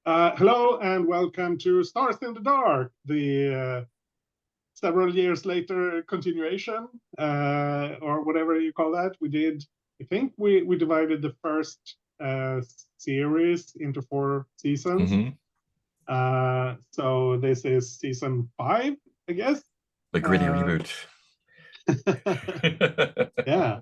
Hello and welcome to Stars in the Dark, the several years later continuation, or whatever you call that. I think we divided the first series into 4 seasons. So this is season 5, I guess. The gritty reboot. Yeah.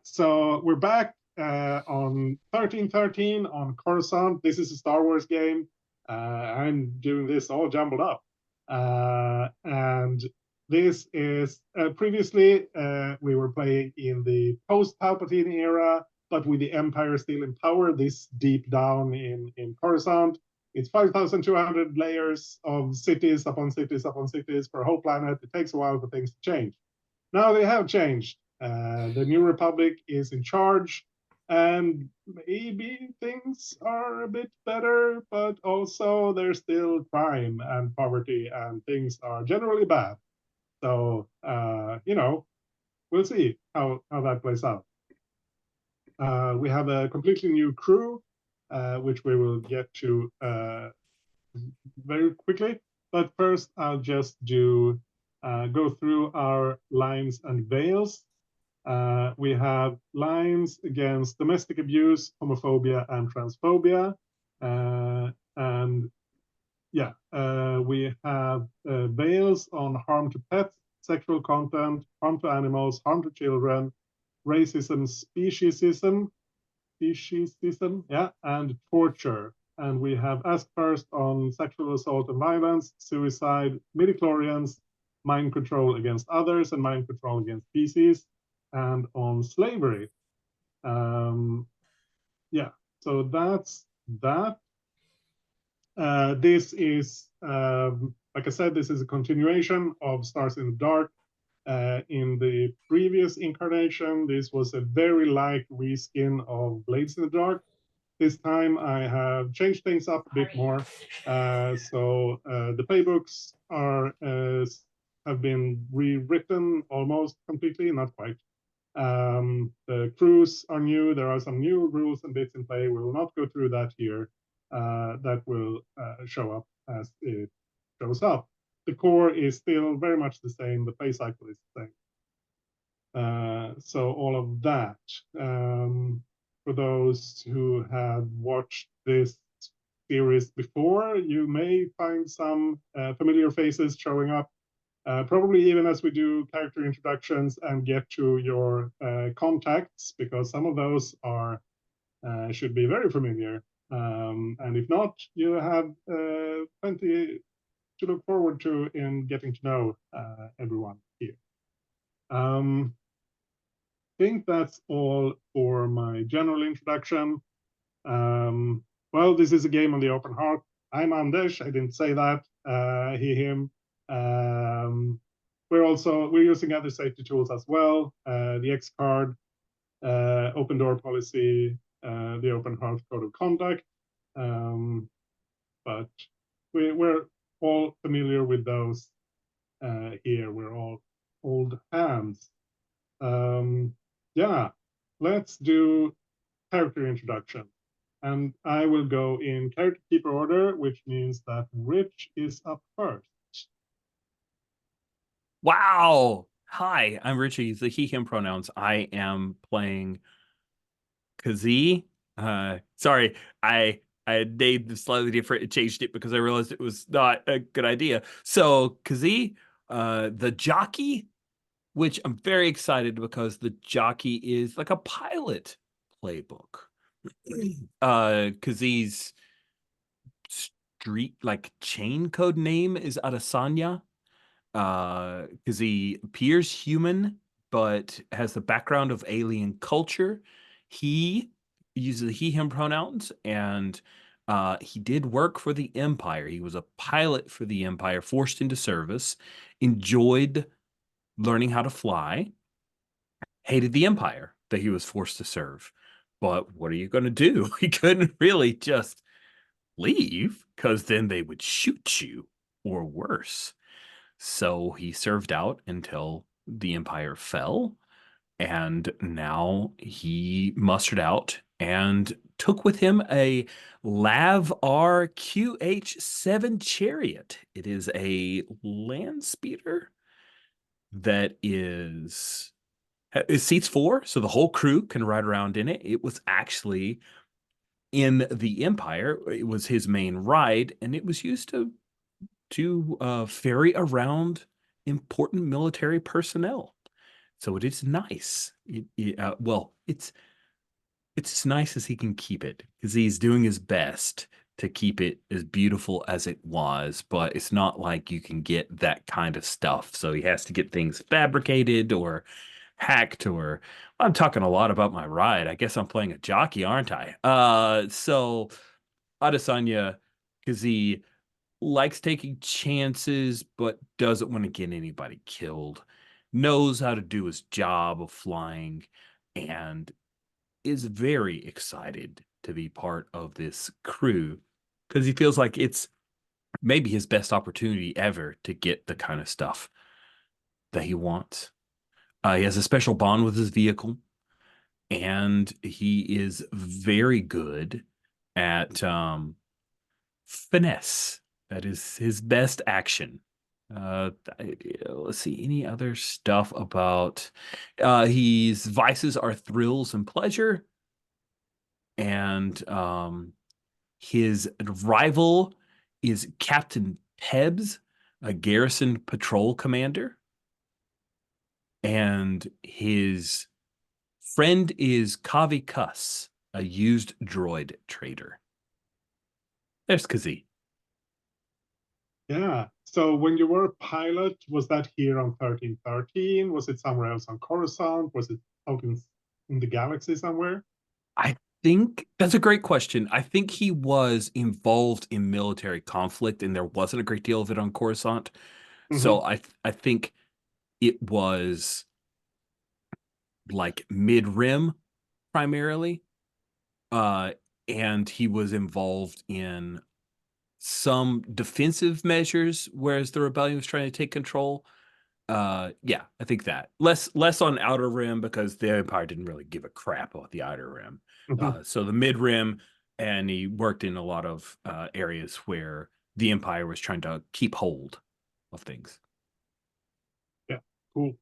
So we're back on 1313 on Coruscant. This is a Star Wars game. I'm doing this all jumbled up. And this is previously we were playing in the post-Palpatine era, but with the Empire still in power, this deep down in Coruscant. It's 5,200 layers of cities upon cities upon cities for a whole planet. It takes a while for things to change. Now they have changed. The New Republic is in charge, and maybe things are a bit better, but also there's still crime and poverty, and things are generally bad. So, we'll see how that plays out. We have a completely new crew, which we will get to very quickly. But first, I'll just go through our lines and veils. We have lines against domestic abuse, homophobia, and transphobia. We have veils on harm to pets, sexual content, harm to animals, harm to children, racism, speciesism, and torture. And we have Ask First on sexual assault and violence, suicide, midichlorians, mind control against others, and mind control against species, and on slavery. So that's that. This is, like I said, this is a continuation of Stars in the Dark. In the previous incarnation, this was a very light reskin of Blades in the Dark. This time I have changed things up a bit more. So the playbooks have been rewritten almost completely, not quite. The crews are new. There are some new rules and bits in play. We will not go through that here. That will show up as it shows up. The core is still very much the same. The play cycle is the same. So all of that. For those who have watched this series before, you may find some familiar faces showing up. Probably even as we do character introductions and get to your contacts, because some of those should be very familiar. And if not, you have plenty to look forward to in getting to know everyone here. I think that's all for my general introduction. Well, this is a game on the open heart. I'm Anders. I didn't say that. He, him. We're using other safety tools as well. The X card, open door policy, the open heart code of conduct. But we're all familiar with those here. We're all old hands. Let's do character introduction. And I will go in character keeper order, which means that Rich is up first. Wow. Hi, I'm Richie, the he, him pronouns. I am playing Kazee. Sorry, I named it slightly different and changed it because I realized it was not a good idea. So Kazee, the jockey, which I'm very excited because the jockey is like a pilot playbook. Kazee's street chain code name is Adesanya. Because he appears human but has the background of alien culture. He uses the he him pronouns, and he did work for the Empire. He was a pilot for the Empire, forced into service, enjoyed learning how to fly, hated the Empire that he was forced to serve. But what are you going to do? He couldn't really just leave, because then they would shoot you, or worse. So he served out until the Empire fell, and now he mustered out and took with him a Lav RQH-7 Chariot. It is a land speeder that it seats 4, so the whole crew can ride around in it. It was actually in the Empire. It was his main ride, and it was used to ferry around important military personnel. So it is nice. Well, it's as nice as he can keep it because he's doing his best to keep it as beautiful as it was, but it's not like you can get that kind of stuff. So he has to get things fabricated or hacked or I'm talking a lot about my ride. I guess I'm playing a jockey, aren't I? So Adesanya, because he likes taking chances, but doesn't want to get anybody killed, knows how to do his job of flying, and is very excited to be part of this crew because he feels like it's maybe his best opportunity ever to get the kind of stuff that he wants. He has a special bond with his vehicle, and he is very good at finesse. That is his best action. Let's see any other stuff about his vices are thrills and pleasure, and his rival is Captain Pebbs, a garrison patrol commander, and his friend is Kavi Kuss, a used droid trader. There's Kazee. Yeah. So when you were a pilot, was that here on 1313? Was it somewhere else on Coruscant? Was it out in the galaxy somewhere? I think that's a great question. I think he was involved in military conflict, and there wasn't a great deal of it on Coruscant. Hmm. So I think it was like mid-rim primarily. Uh, and he was involved in some defensive measures, whereas the rebellion was trying to take control. Yeah, I think that less on outer rim because the Empire didn't really give a crap about the outer rim. Hmm. So the mid rim, and he worked in a lot of areas where the Empire was trying to keep hold of things. Yeah. Cool.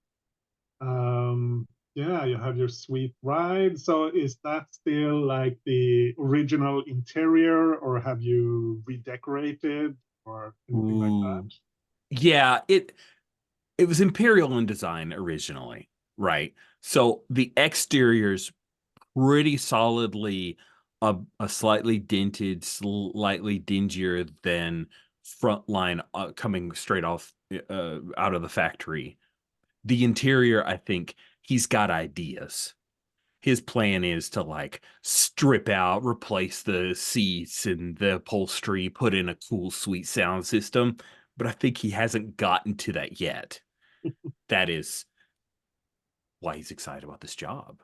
Yeah, you have your sweet ride. So is that still like the original interior, or have you redecorated or anything like that? Ooh, yeah, it was Imperial in design originally, right? So the exterior's pretty solidly a slightly dented, slightly dingier than frontline coming straight off out of the factory. The interior, I think he's got ideas. His plan is to like strip out, replace the seats and the upholstery, put in a cool, sweet sound system. But I think he hasn't gotten to that yet. That is why he's excited about this job.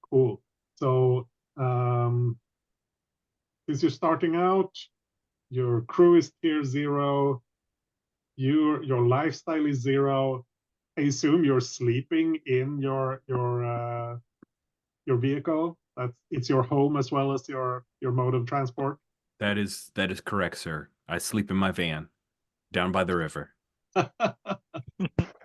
Cool. So since you're starting out, your crew is tier 0, your lifestyle is 0. I assume you're sleeping in your vehicle. It's your home as well as your mode of transport. That is correct, sir. I sleep in my van down by the river.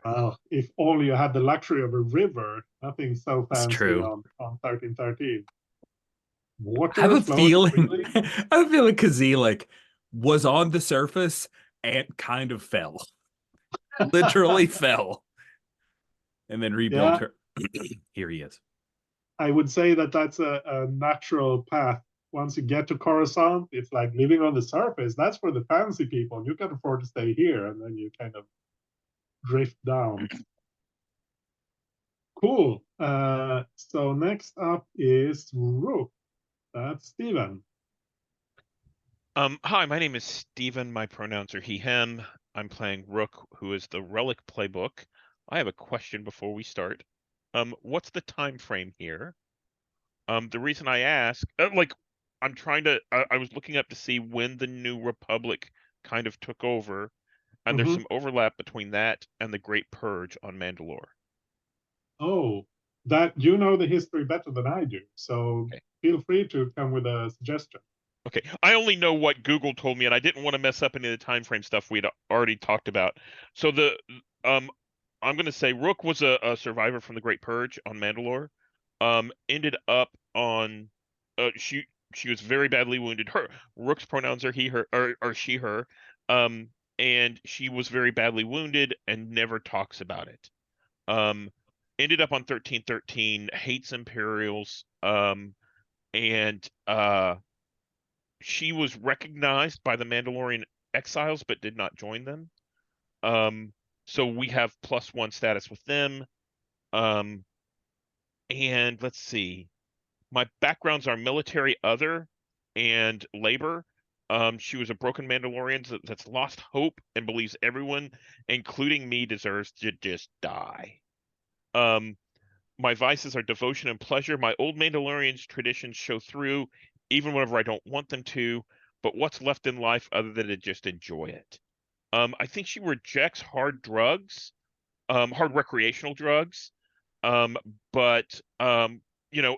Well, if only you had the luxury of a river. Nothing so It's fancy true. on 1313. I have Water a flowing feeling freely. I have a feeling Kazee like was on the surface and kind of fell. Literally fell. And then rebuilt Yeah, her. Here he is. I would say that that's a natural path. Once you get to Coruscant, it's like living on the surface. That's for the fancy people. You can afford to stay here, and then you kind of drift down. Cool. So next up is Rook. That's Steven. Hi, my name is Steven. My pronouns are he, him. I'm playing Rook, who is the Relic playbook. I have a question before we start. What's the time frame here? The reason I ask, I'm trying to, I was looking up to see when the New Republic kind of took over, and there's Mm-hmm. some overlap between that and the Great Purge on Mandalore. Oh. that you know the history better than I do, so Okay. feel free to come with a suggestion. Okay, I only know what Google told me, and I didn't want to mess up any of the time frame stuff we'd already talked about. So I'm gonna say Rook was a survivor from the Great Purge on Mandalore. Ended up on, she was very badly wounded. Her Rook's pronouns are he, her, or she, her. Um, and she was very badly wounded and never talks about it. Um, Ended up on 1313, hates Imperials. And She was recognized by the Mandalorian exiles, but did not join them. So we have +1 status with them. And let's see. My backgrounds are military, other, and labor. She was a broken Mandalorian that's lost hope and believes everyone, including me, deserves to just die. My vices are devotion and pleasure. My old Mandalorian's traditions show through, even whenever I don't want them to. But what's left in life other than to just enjoy it? I think she rejects hard drugs, hard recreational drugs, um, but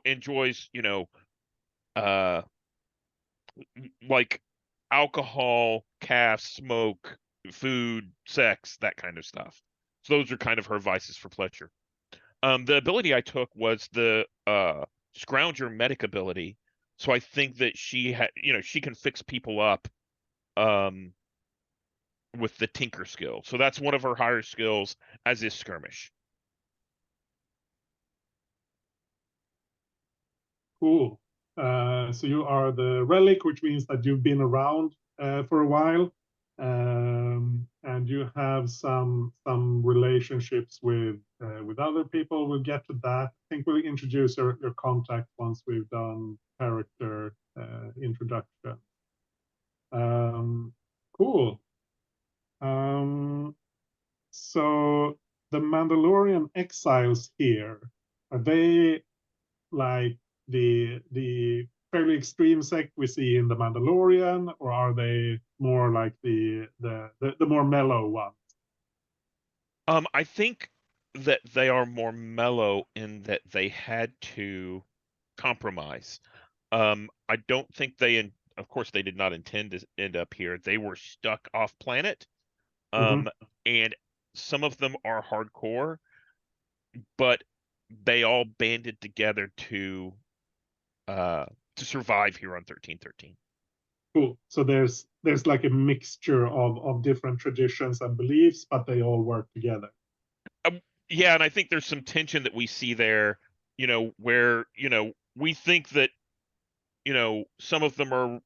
enjoys, uh, like alcohol, calf, smoke, food, sex, that kind of stuff. So those are kind of her vices for pleasure. The ability I took was the Scrounger medic ability. So I think that she can fix people up um, with the Tinker skill. So that's one of her higher skills, as is Skirmish. Cool. So you are the relic, which means that you've been around for a while, and you have some relationships with other people. We'll get to that. I think we'll introduce your contact once we've done character introduction. Cool. So the Mandalorian exiles here, are they like the fairly extreme sect we see in the Mandalorian, or are they more like the more mellow ones? I think that they are more mellow in that they had to compromise. I don't think of course, they did not intend to end up here. They were stuck off planet. Mm-hmm. And some of them are hardcore, but they all banded together to survive here on 1313. Cool. So there's like a mixture of different traditions and beliefs, but they all work together. Yeah, and I think there's some tension that we see there, where, we think that, some of them are,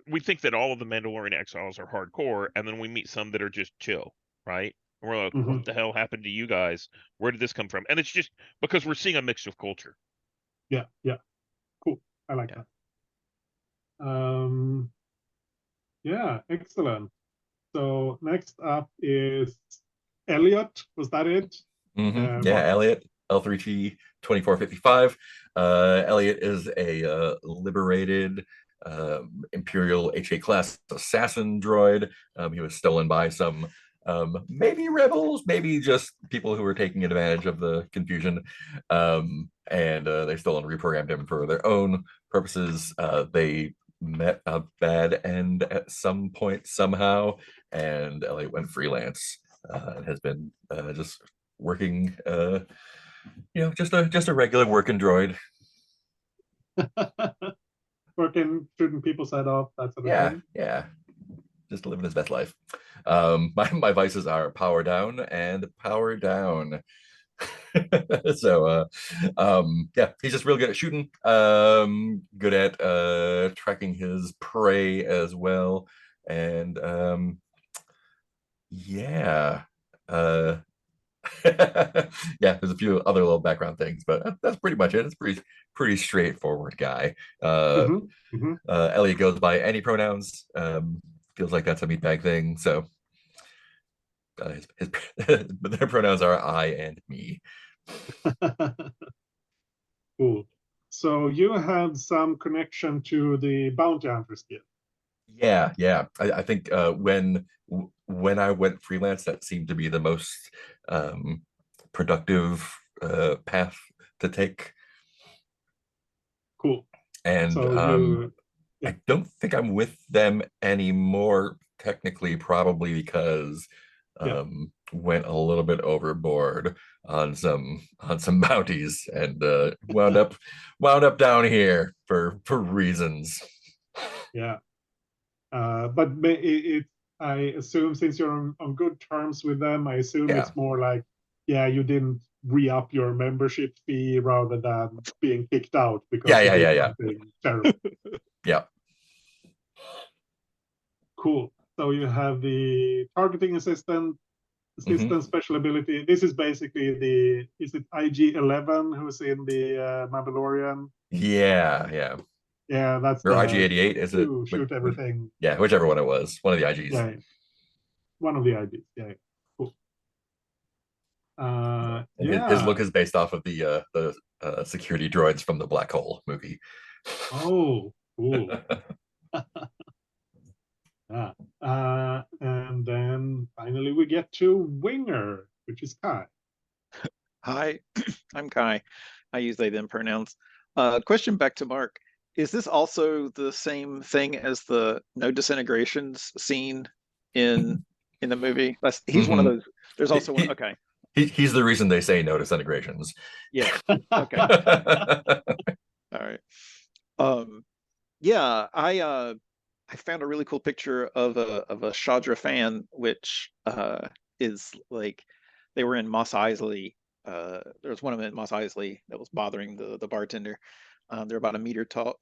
we think that all of the Mandalorian exiles are hardcore, and then we meet some that are just chill, right? And we're like, Mm-hmm. what the hell happened to you guys? Where did this come from? And it's just because we're seeing a mix of culture. Yeah, yeah. Cool. I like Yeah. that. Yeah, excellent. So next up is Elliot. Was that it? Yeah, Elliot, L3T 2455. Elliot is a liberated Imperial HA class assassin droid. He was stolen by some maybe rebels, maybe just people who were taking advantage of the confusion. And they stole and reprogrammed him for their own purposes. They met a bad end at some point somehow, and Elliot went freelance and has been just working just a regular working droid. Working, shooting people's head off, that sort of thing. Yeah, just living his best life. My vices are power down and power down. So yeah, he's just real good at shooting, good at tracking his prey as well, and yeah, yeah, there's a few other little background things, but that's pretty much it. It's pretty straightforward guy. Elliot goes by any pronouns. Feels like that's a meatbag thing. So their pronouns are I and me. Cool. So you had some connection to the bounty hunter skill. Yeah. I think when I went freelance, that seemed to be the most productive path to take. Cool. And So you, yeah. I don't think I'm with them anymore, technically, probably because went a little bit overboard on some bounties and wound up down here for reasons. Yeah. But I assume since you're on good terms with them, I assume Yeah. it's more like, yeah, you didn't re-up your membership fee rather than being kicked out because you did something terrible. Yeah. Cool. So you have the targeting assistant special ability. This is basically is it IG-11 who's in the Mandalorian? Yeah. Yeah, that's or the IG-88, is it? shoot everything. Yeah, whichever one it was. One of the IGs. Yeah, one of the IGs. Yeah, cool. His look is based off of the security droids from the Black Hole movie. Oh, cool. Yeah. And then finally we get to Winger, which is Kai. Hi, I'm Kai. I use they them pronouns. Question back to Mark. Is this also the same thing as the no disintegrations scene in the movie? He's one of those. There's also one. Okay. He's the reason they say no disintegrations. Yeah. Okay. All right. Yeah, I found a really cool picture of a Shadra fan, which is like they were in Mos Eisley. There was one of them at Mos Eisley that was bothering the bartender. They're about a meter tall.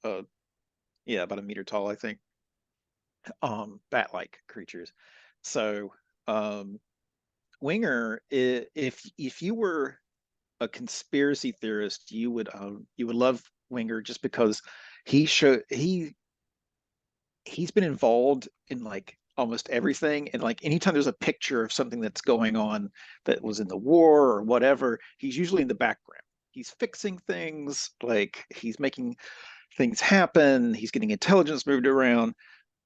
Yeah, about a meter tall, I think. Bat-like creatures. So, Winger, if you were a conspiracy theorist, you would love Winger just because he's been involved in like almost everything, and like anytime there's a picture of something that's going on that was in the war or whatever, he's usually in the background. He's fixing things, like he's making things happen, he's getting intelligence moved around,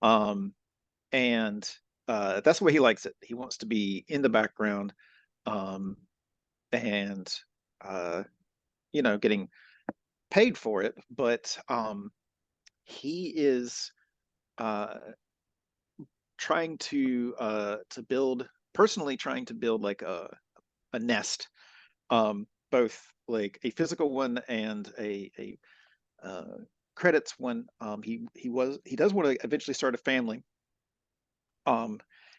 and that's the way he likes it. He wants to be in the background, and getting paid for it, but he is trying to build like a nest, both like a physical one and a credits one. He does want to eventually start a family.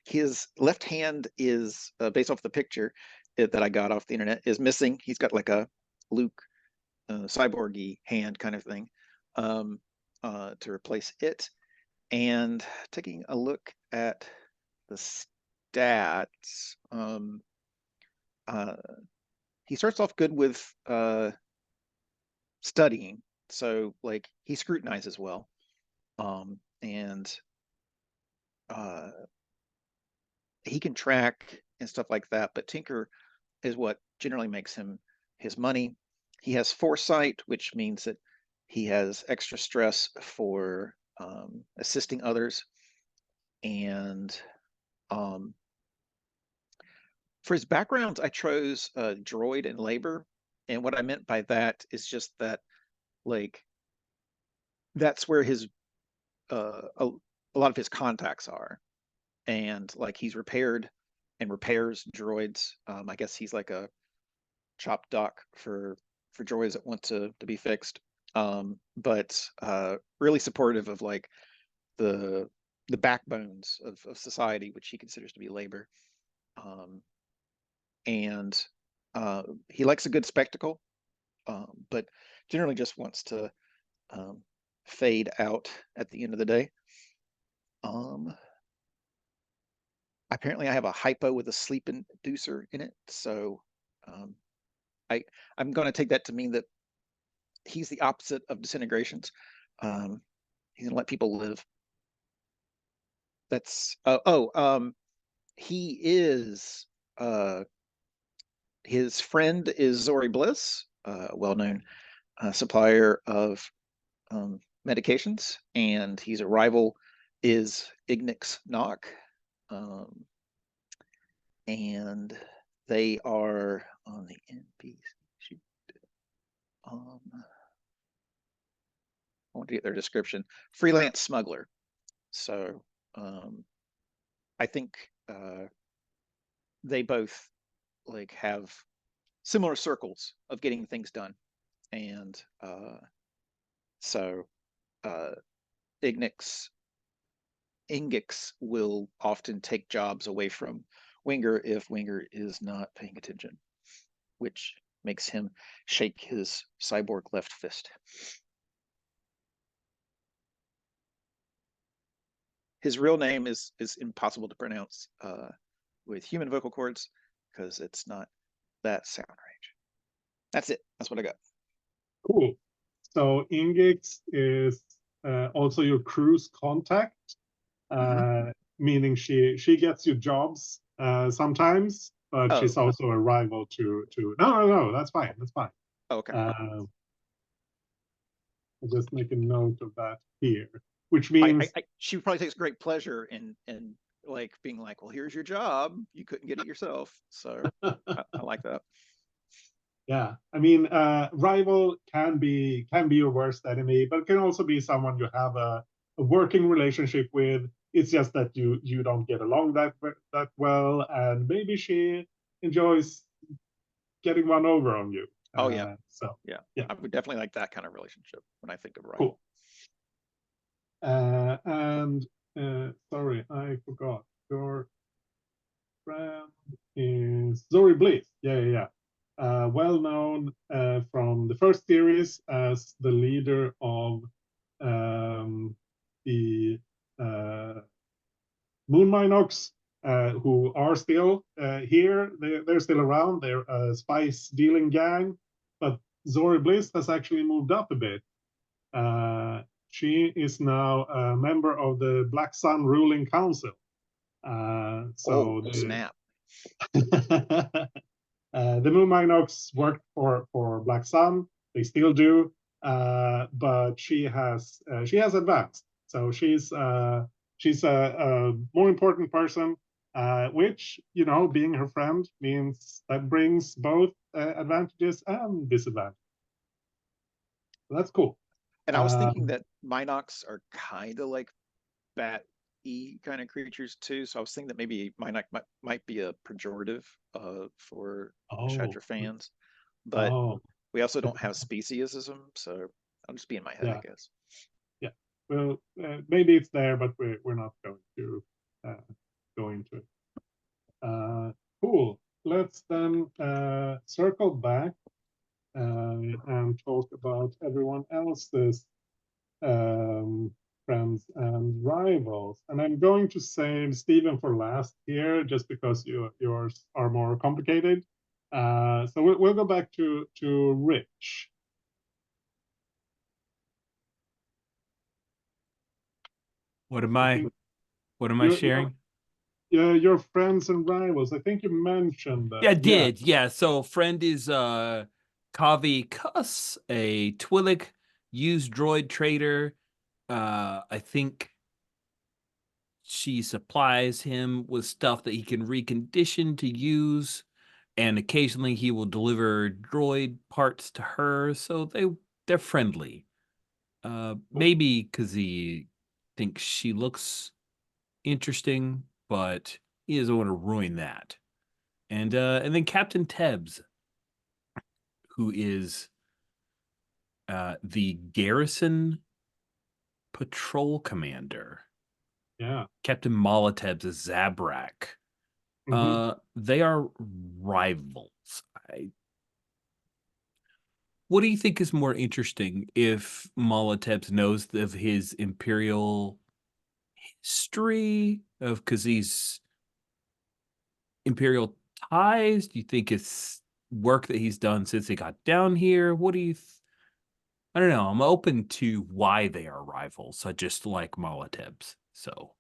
His left hand is based off the picture that I got off the internet is missing. He's got like a Luke cyborgy hand kind of thing to replace it. And taking a look at the stats, he starts off good with studying, so like he scrutinizes well, and he can track and stuff like that. But Tinker is what generally makes him his money. He has foresight, which means that he has extra stress for assisting others, and for his backgrounds, I chose droid and labor. And what I meant by that is just that, like, that's where his a lot of his contacts are, and like he's repaired and repairs droids. I guess he's like a chop doc for droids that want to be fixed. But really supportive of like the backbones of society, which he considers to be labor. And he likes a good spectacle, but generally just wants to fade out at the end of the day. Apparently I have a hypo with a sleep inducer in it, so I'm going to take that to mean that he's the opposite of disintegrations. He's going to let people live. That's he is his friend is Zori Bliss, a well-known supplier of medications, and he's a rival is Ignix Nock, and they are on the NPC. I want to get their description. Freelance smuggler. So I think they both like have similar circles of getting things done, and so Ingix will often take jobs away from Winger if Winger is not paying attention, which makes him shake his cyborg left fist. His real name is impossible to pronounce with human vocal cords because it's not that sound range. That's it. That's what I got. Cool. So Ingix is also your crew's contact, meaning she gets you jobs sometimes, but she's also a rival to. No, that's fine. That's fine. Okay. I'll just make a note of that here, which means she probably takes great pleasure in like being like, well, here's your job. You couldn't get it yourself, so I like that. Yeah, I mean, rival can be your worst enemy, but it can also be someone you have a working relationship with. It's just that you don't get along that well, and maybe she enjoys getting one over on you. Oh yeah. So yeah, I would definitely like that kind of relationship when I think of rival. Cool. And sorry, I forgot. Your friend is Zori Bliss. Yeah. Well known from the first series as the leader of the Moon Minox, who are still here. They're still around. They're a spice dealing gang, but Zori Bliss has actually moved up a bit. She is now a member of the Black Sun ruling council. Snap. The Moon Minox worked for Black Sun. They still do, but she has advanced. So she's a more important person, which, you know, being her friend means that brings both advantages and disadvantages. So that's cool. And I was thinking that Minox are kind of like Bat-y kind of creatures too. So I was thinking that maybe Minox might be a pejorative for Shadra fans. But we also don't have speciesism, so I'm just being in my head, I guess. Yeah. Well, maybe it's there, but we're not going to go into it. Cool. Let's then circle back and talk about everyone else's friends and rivals. And I'm going to save Stephen for last here, just because yours are more complicated. So we'll go back to Rich. What am I sharing? Your friends and rivals. I think you mentioned that. Yeah, I did. Yeah. So friend is Kavi Kuss, a Twi'lek used droid trader. I think she supplies him with stuff that he can recondition to use, and occasionally he will deliver droid parts to her. So they're friendly. Maybe because he thinks she looks interesting, but he doesn't want to ruin that. And then Captain Tebbs, who is the garrison patrol commander. Yeah. Captain Moloteb's a Zabrak. They are rivals. What do you think is more interesting, if Molotebs knows of his Imperial history, because he's Imperial ties? Do you think it's work that he's done since he got down here? What do you I don't know. I'm open to why they are rivals. I just like Molotebs. So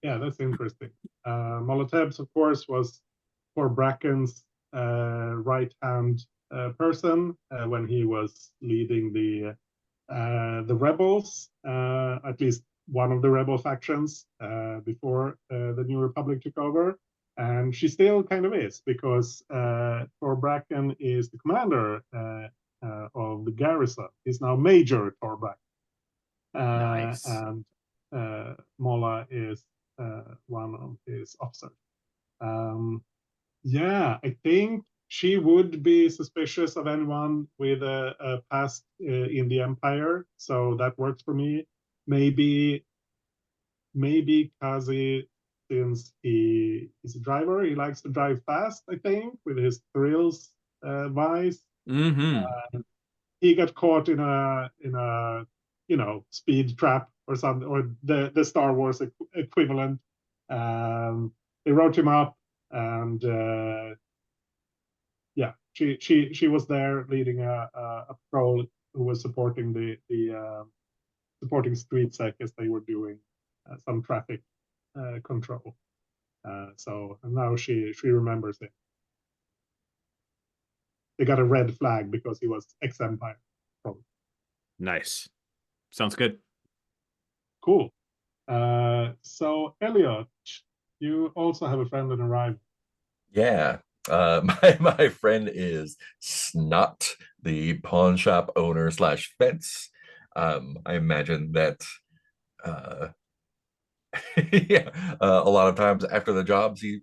yeah, that's interesting. Molotebs, of course, was for Bracken's right-hand person when he was leading the rebels, at least one of the rebel factions before the New Republic took over. And she still kind of is, because Thor Bracken is the commander of the garrison. He's now Major Torback. Nice. And Mola is one of his officers. Yeah, I think she would be suspicious of anyone with a past in the Empire, so that works for me. Maybe Kazi, since he is a driver, he likes to drive fast, I think, with his thrills vice. Mm-hmm. He got caught in a speed trap or something, or the Star Wars equivalent. They wrote him up, and yeah, she was there leading a patrol who was supporting supporting streetsec as they were doing some traffic control. So and now she remembers it. They got a red flag because he was ex-Empire. Probably. Nice. Sounds good. Cool. So Elliot, you also have a friend and a rival. Yeah. My friend is Snot, the pawn shop owner / fence. I imagine that yeah, a lot of times after the jobs he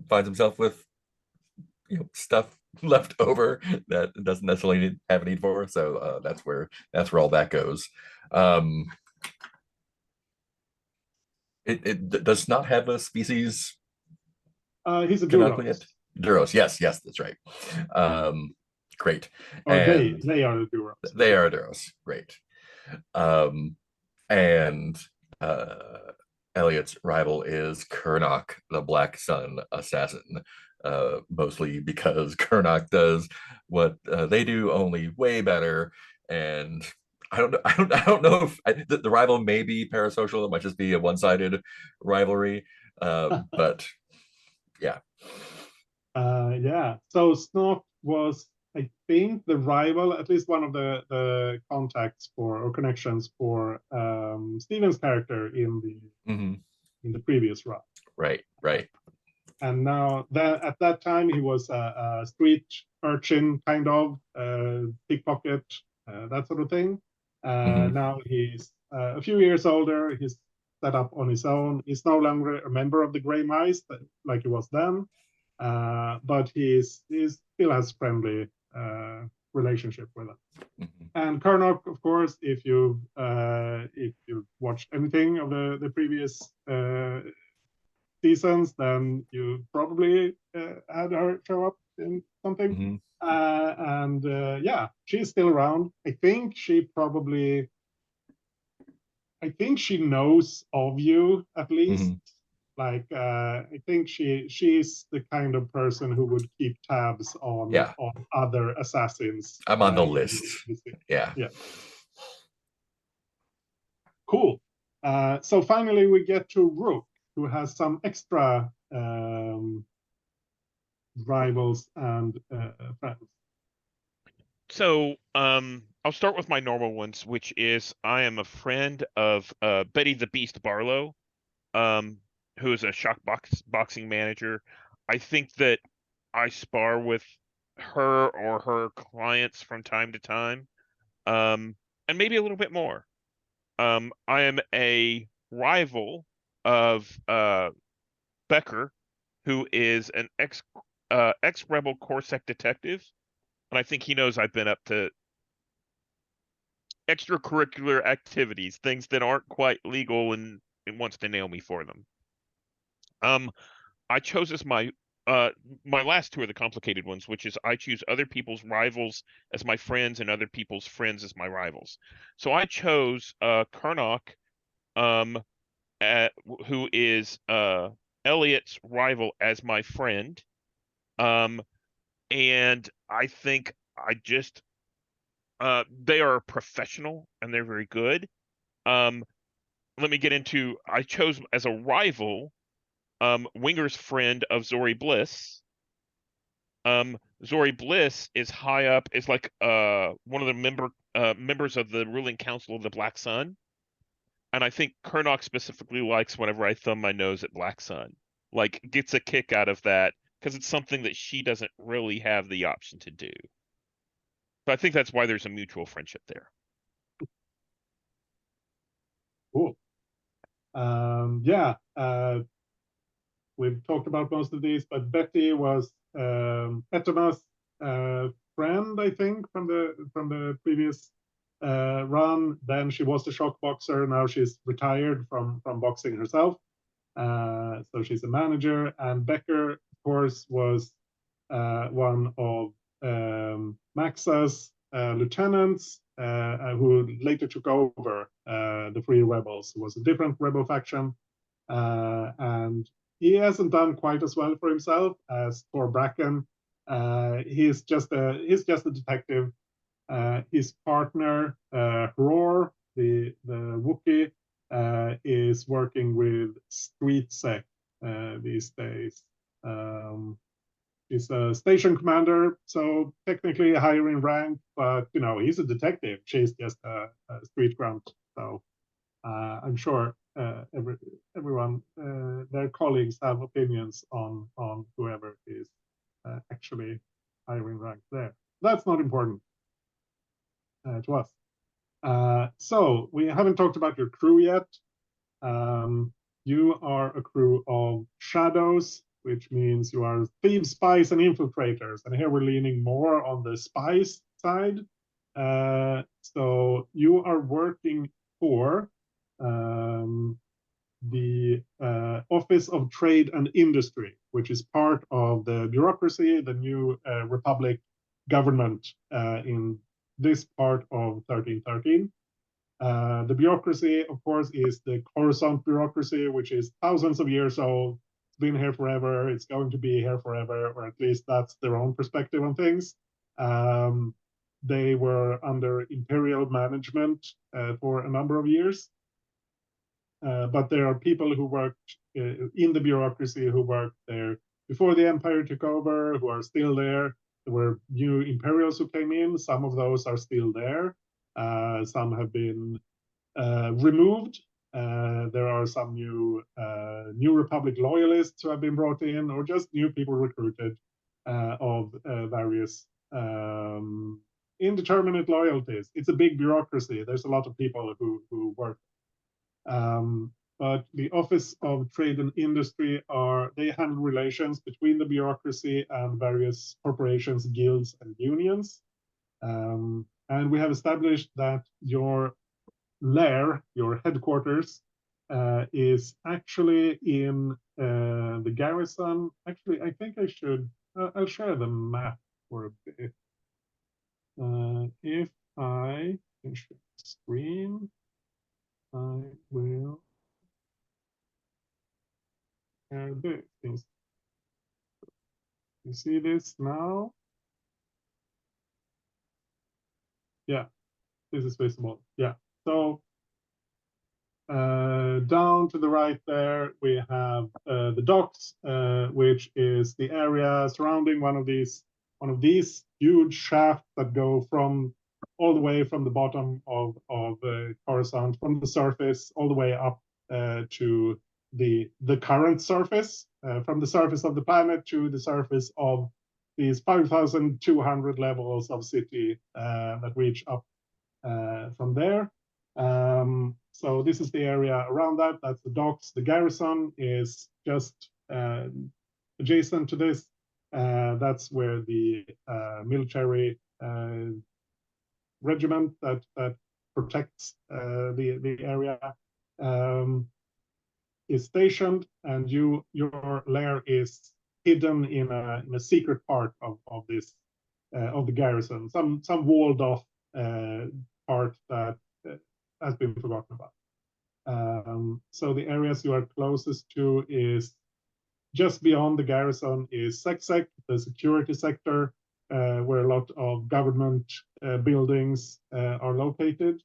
finds himself with stuff left over that doesn't necessarily have a need for. So that's where all that goes. It does not have a species. He's a canonically Duros. yet. Duros, yes, that's right. Great. Or And they are the Duros. they are Duros. Great. And Elliot's rival is Kernok, the Black Sun assassin. Mostly because Kernok does what they do, only way better. And I don't know if the rival may be parasocial. It might just be a one-sided rivalry. But yeah. Yeah. So Snot was, I think, the rival, at least one of the contacts for or connections for Steven's character in the previous run. Right. And now at that time he was a street urchin, kind of pickpocket, that sort of thing. Now he's a few years older. He's set up on his own. He's no longer a member of the Grey Mice like he was then, but he still has friendly relationship with them. And Karnok, of course, if you've watched anything of the previous seasons, then you probably had her show up in something. And yeah, she's still around. I think she knows of you at least. Like I think she's the kind of person who would keep tabs on other assassins. I'm on the list. Yeah. Cool. So finally we get to Rook, who has some extra rivals and friends. So I'll start with my normal ones, which is I am a friend of Betty the Beast Barlow, who is a shock boxing manager. I think that I spar with her or her clients from time to time, and maybe a little bit more. I am a rival of Becker, who is an ex-rebel Corsac detective, and I think he knows I've been up to extracurricular activities, things that aren't quite legal, and wants to nail me for them. I chose as my last two are the complicated ones, which is I choose other people's rivals as my friends and other people's friends as my rivals. So I chose Karnok, who is Elliot's rival, as my friend. And I think they are professional and they're very good. Let me get into, I chose as a rival Winger's friend of Zori Bliss. Zori Bliss is high up, is like one of the members of the ruling council of the Black Sun. And I think Kernok specifically likes whenever I thumb my nose at Black Sun. Like, gets a kick out of that, because it's something that she doesn't really have the option to do. So I think that's why there's a mutual friendship there. Cool. Yeah, we've talked about most of these, but Betty was Etona's friend, I think, from the previous run. Then she was the shock boxer. Now she's retired from boxing herself. So she's a manager. And Becker, of course, was one of Maxa's lieutenants, who later took over the Free Rebels. It was a different rebel faction, and he hasn't done quite as well for himself as Thor Bracken. He's just a detective. His partner, Hror, the Wookiee, is working with Street Sec these days. He's a station commander, so technically higher in rank, but he's a detective. She's just a street grunt. So I'm sure everyone, their colleagues, have opinions on whoever is actually higher in rank there. That's not important to us. So we haven't talked about your crew yet. You are a crew of shadows, which means you are thieves, spies, and infiltrators. And here we're leaning more on the spies side. So you are working for the Office of Trade and Industry, which is part of the bureaucracy, the new Republic government in this part of 1313. The bureaucracy, of course, is the Coruscant bureaucracy, which is thousands of years old. It's been here forever. It's going to be here forever, or at least that's their own perspective on things. They were under imperial management for a number of years. But there are people who worked in the bureaucracy who worked there before the empire took over, who are still there. There were new imperials who came in. Some of those are still there. Some have been removed. There are some new Republic loyalists who have been brought in, or just new people recruited of various indeterminate loyalties. It's a big bureaucracy. There's a lot of people who work. But the Office of Trade and Industry they handle relations between the bureaucracy and various corporations, guilds, and unions. And we have established that your lair, your headquarters, is actually in the garrison. Actually, I think I'll share the map for a bit. If I can share the screen, I will share this. You see this now? Yeah, this is visible. Yeah, so down to the right there, we have the docks, which is the area surrounding one of these huge shafts that go all the way from the bottom of Coruscant, from the surface all the way up to the current surface, from the surface of the planet to the surface of these 5,200 levels of city that reach up from there. So this is the area around that. That's the docks. The garrison is just adjacent to this. That's where the military regiment that protects the area is stationed, and your lair is hidden in a secret part of this of the garrison, some walled off part that has been forgotten about. So the areas you are closest to is just beyond the garrison is SecSec, the security sector, where a lot of government buildings are located.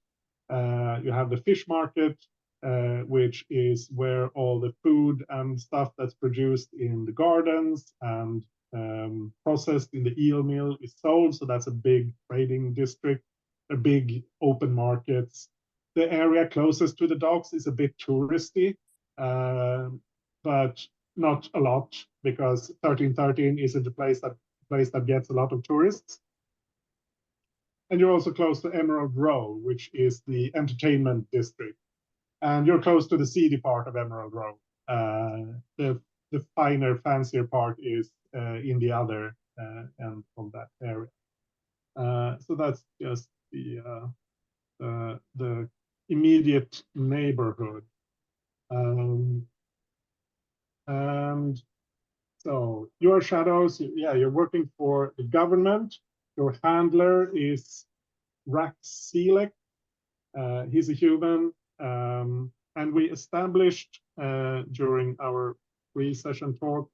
You have the fish market, which is where all the food and stuff that's produced in the gardens and processed in the eel mill is sold. So that's a big trading district, a big open markets. The area closest to the docks is a bit touristy, but not a lot, because 1313 isn't a place that gets a lot of tourists. and you're also close to Emerald Row, which is the entertainment district. And you're close to the seedy part of Emerald Row. The finer, fancier part is in the other end of that area. So that's just the immediate neighborhood. And so your shadows, yeah, you're working for the government. Your handler is Rax Selek. He's a human. And we established during our pre-session talk.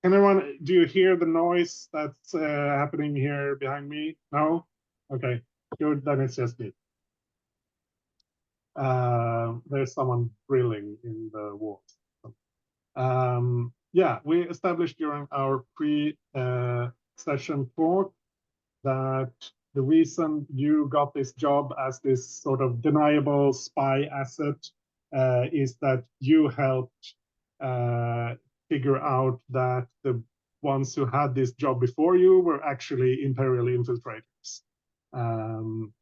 Can everyone, do you hear the noise that's happening here behind me? No? Okay, good, then it's just me. There's someone drilling in the walls. Yeah, we established during our pre-session talk that the reason you got this job as this sort of deniable spy asset is that you helped figure out that the ones who had this job before you were actually Imperial infiltrators.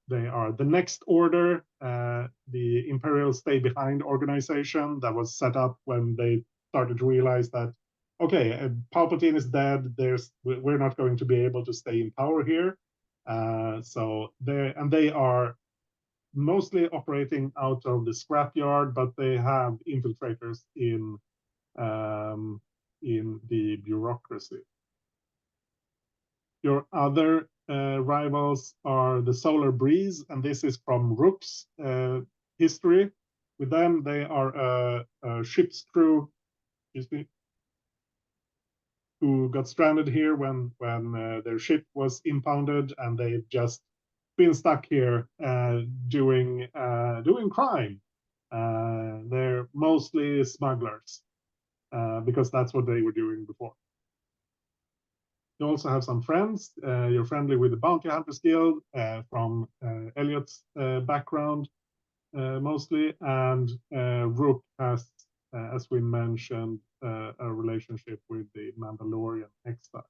They are the Next Order, the Imperial Stay Behind organization that was set up when they started to realize that, okay, Palpatine is dead. We're not going to be able to stay in power here. So they are mostly operating out of the scrapyard, but they have infiltrators in the bureaucracy. Your other rivals are the Solar Breeze, and this is from Rook's history. With them, they are a ship's crew, excuse me, who got stranded here when their ship was impounded, and they've just been stuck here doing crime. They're mostly smugglers because that's what they were doing before. You also have some friends. You're friendly with the Bounty Hunters Guild from Elliot's background mostly, and Rook has, as we mentioned, a relationship with the Mandalorian exile.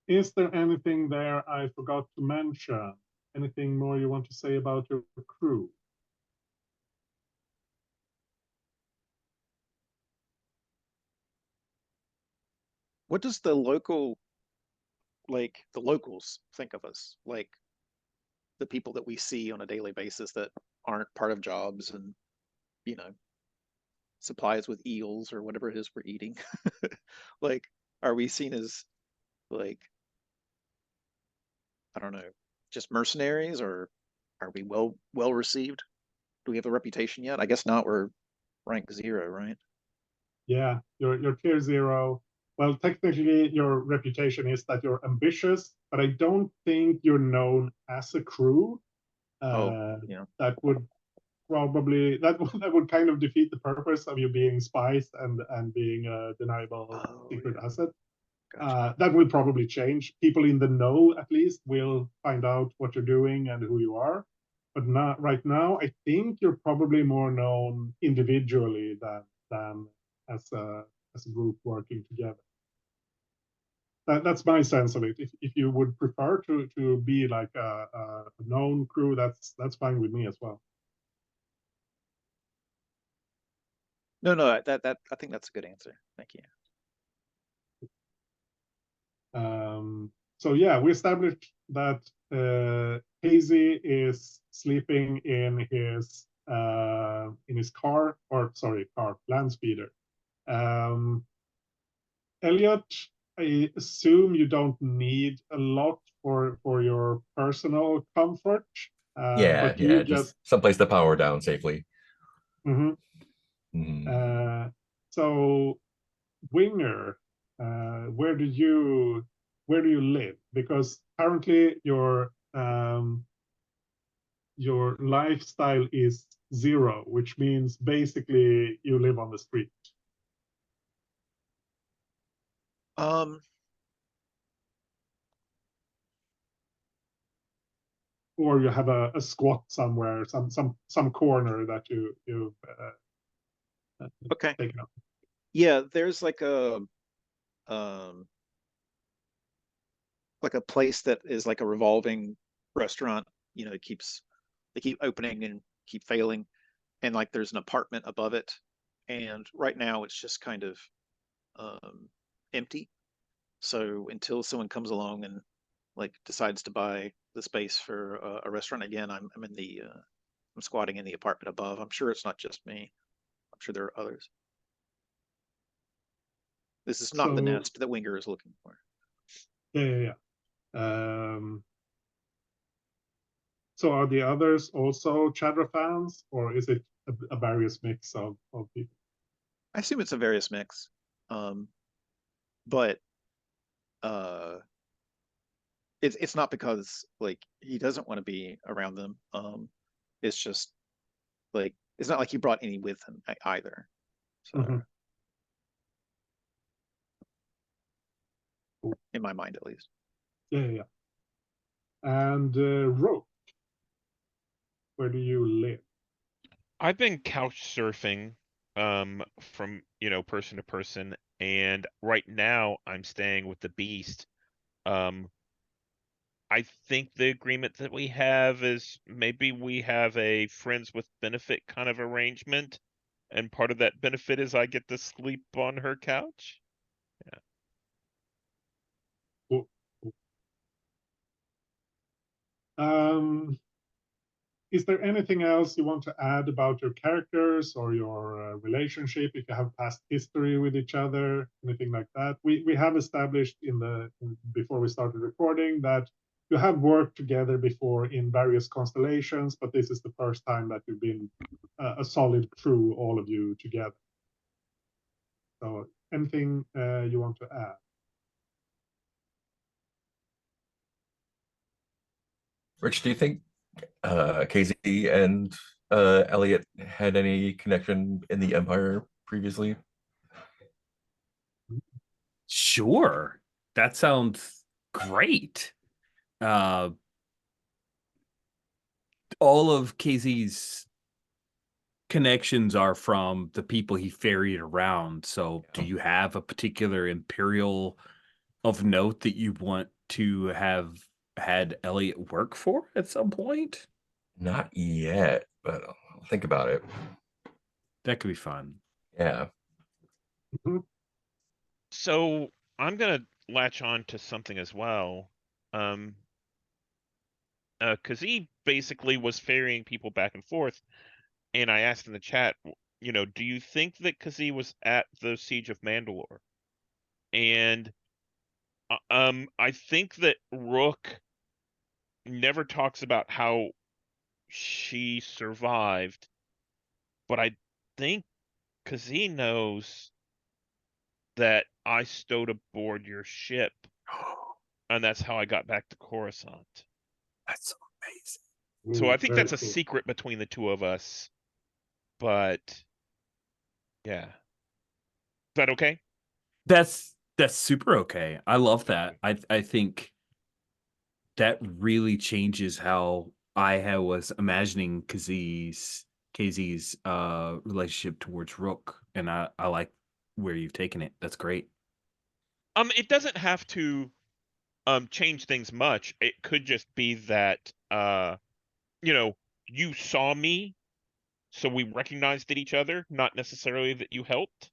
Is there anything there I forgot to mention? Anything more you want to say about your crew? What does the locals think of us? Like the people that we see on a daily basis that aren't part of jobs and, you know, supplies with eels or whatever it is we're eating. Like, are we seen as like, I don't know, just mercenaries, or are we well received? Do we have a reputation yet? I guess not. We're rank 0, right? Yeah, you're tier 0. Well, technically, your reputation is that you're ambitious, but I don't think you're known as a crew. Yeah. That would probably that would kind of defeat the purpose of you being spies and being a deniable secret asset. Gotcha. That will probably change. People in the know, at least, will find out what you're doing and who you are. But not right now. I think you're probably more known individually than as a group working together. That's my sense of it. If you would prefer to be like a known crew, that's fine with me as well. No, that I think that's a good answer. Thank you. So yeah, we established that Hazy is sleeping in his car, or sorry, land speeder. Elliot, I assume you don't need a lot for your personal comfort. But you just someplace to power down safely. Mm-hmm. Mm-hmm. So Winger, where do you live? Because currently your lifestyle is 0, which means basically you live on the street. Or you have a squat somewhere, some corner that you've okay. taken up. Yeah, there's like a like a place that is like a revolving restaurant. You know, they keep opening and keep failing, and like there's an apartment above it, and right now it's just kind of empty. So until someone comes along and like decides to buy the space for a restaurant again, I'm in the I'm squatting in the apartment above. I'm sure it's not just me. I'm sure there are others. This is not the So nest that Winger is looking for. yeah. So are the others also Chadra fans, or is it a various mix of people? I assume it's a various mix, but it's not because like he doesn't want to be around them. It's just like it's not like he brought any with him either. So Cool. in my mind, at least. Yeah. And Roke, where do you live? I've been couch surfing from, you know, person to person, and right now I'm staying with the Beast. I think the agreement that we have is maybe we have a friends with benefit kind of arrangement, and part of that benefit is I get to sleep on her couch. Yeah. Cool. Is there anything else you want to add about your characters or your relationship? If you have past history with each other, anything like that? We have established before we started recording that you have worked together before in various constellations, but this is the first time that you've been a solid crew, all of you together. So anything you want to add? Rich, do you think KZ and Elliot had any connection in the Empire previously? Sure. That sounds great. All of KZ's connections are from the people he ferried around. So do you have a particular Imperial of note that you want to have had Elliot work for at some point? Not yet, but I'll think about it. That could be fun. Yeah. So I'm gonna latch on to something as well. Because he basically was ferrying people back and forth, and I asked in the chat, you know, do you think that Kazee was at the Siege of Mandalore? And I think that Rook never talks about how she survived, but I think Kazee knows that I stowed aboard your ship, and that's how I got back to Coruscant. That's so amazing. So I think Very that's a cool. secret between the two of us, but yeah. Is that okay? That's super okay. I love that. I think that really changes how I was imagining KZ's relationship towards Rook, and I like where you've taken it. That's great. It doesn't have to change things much. It could just be that you know, you saw me, so we recognized each other, not necessarily that you helped.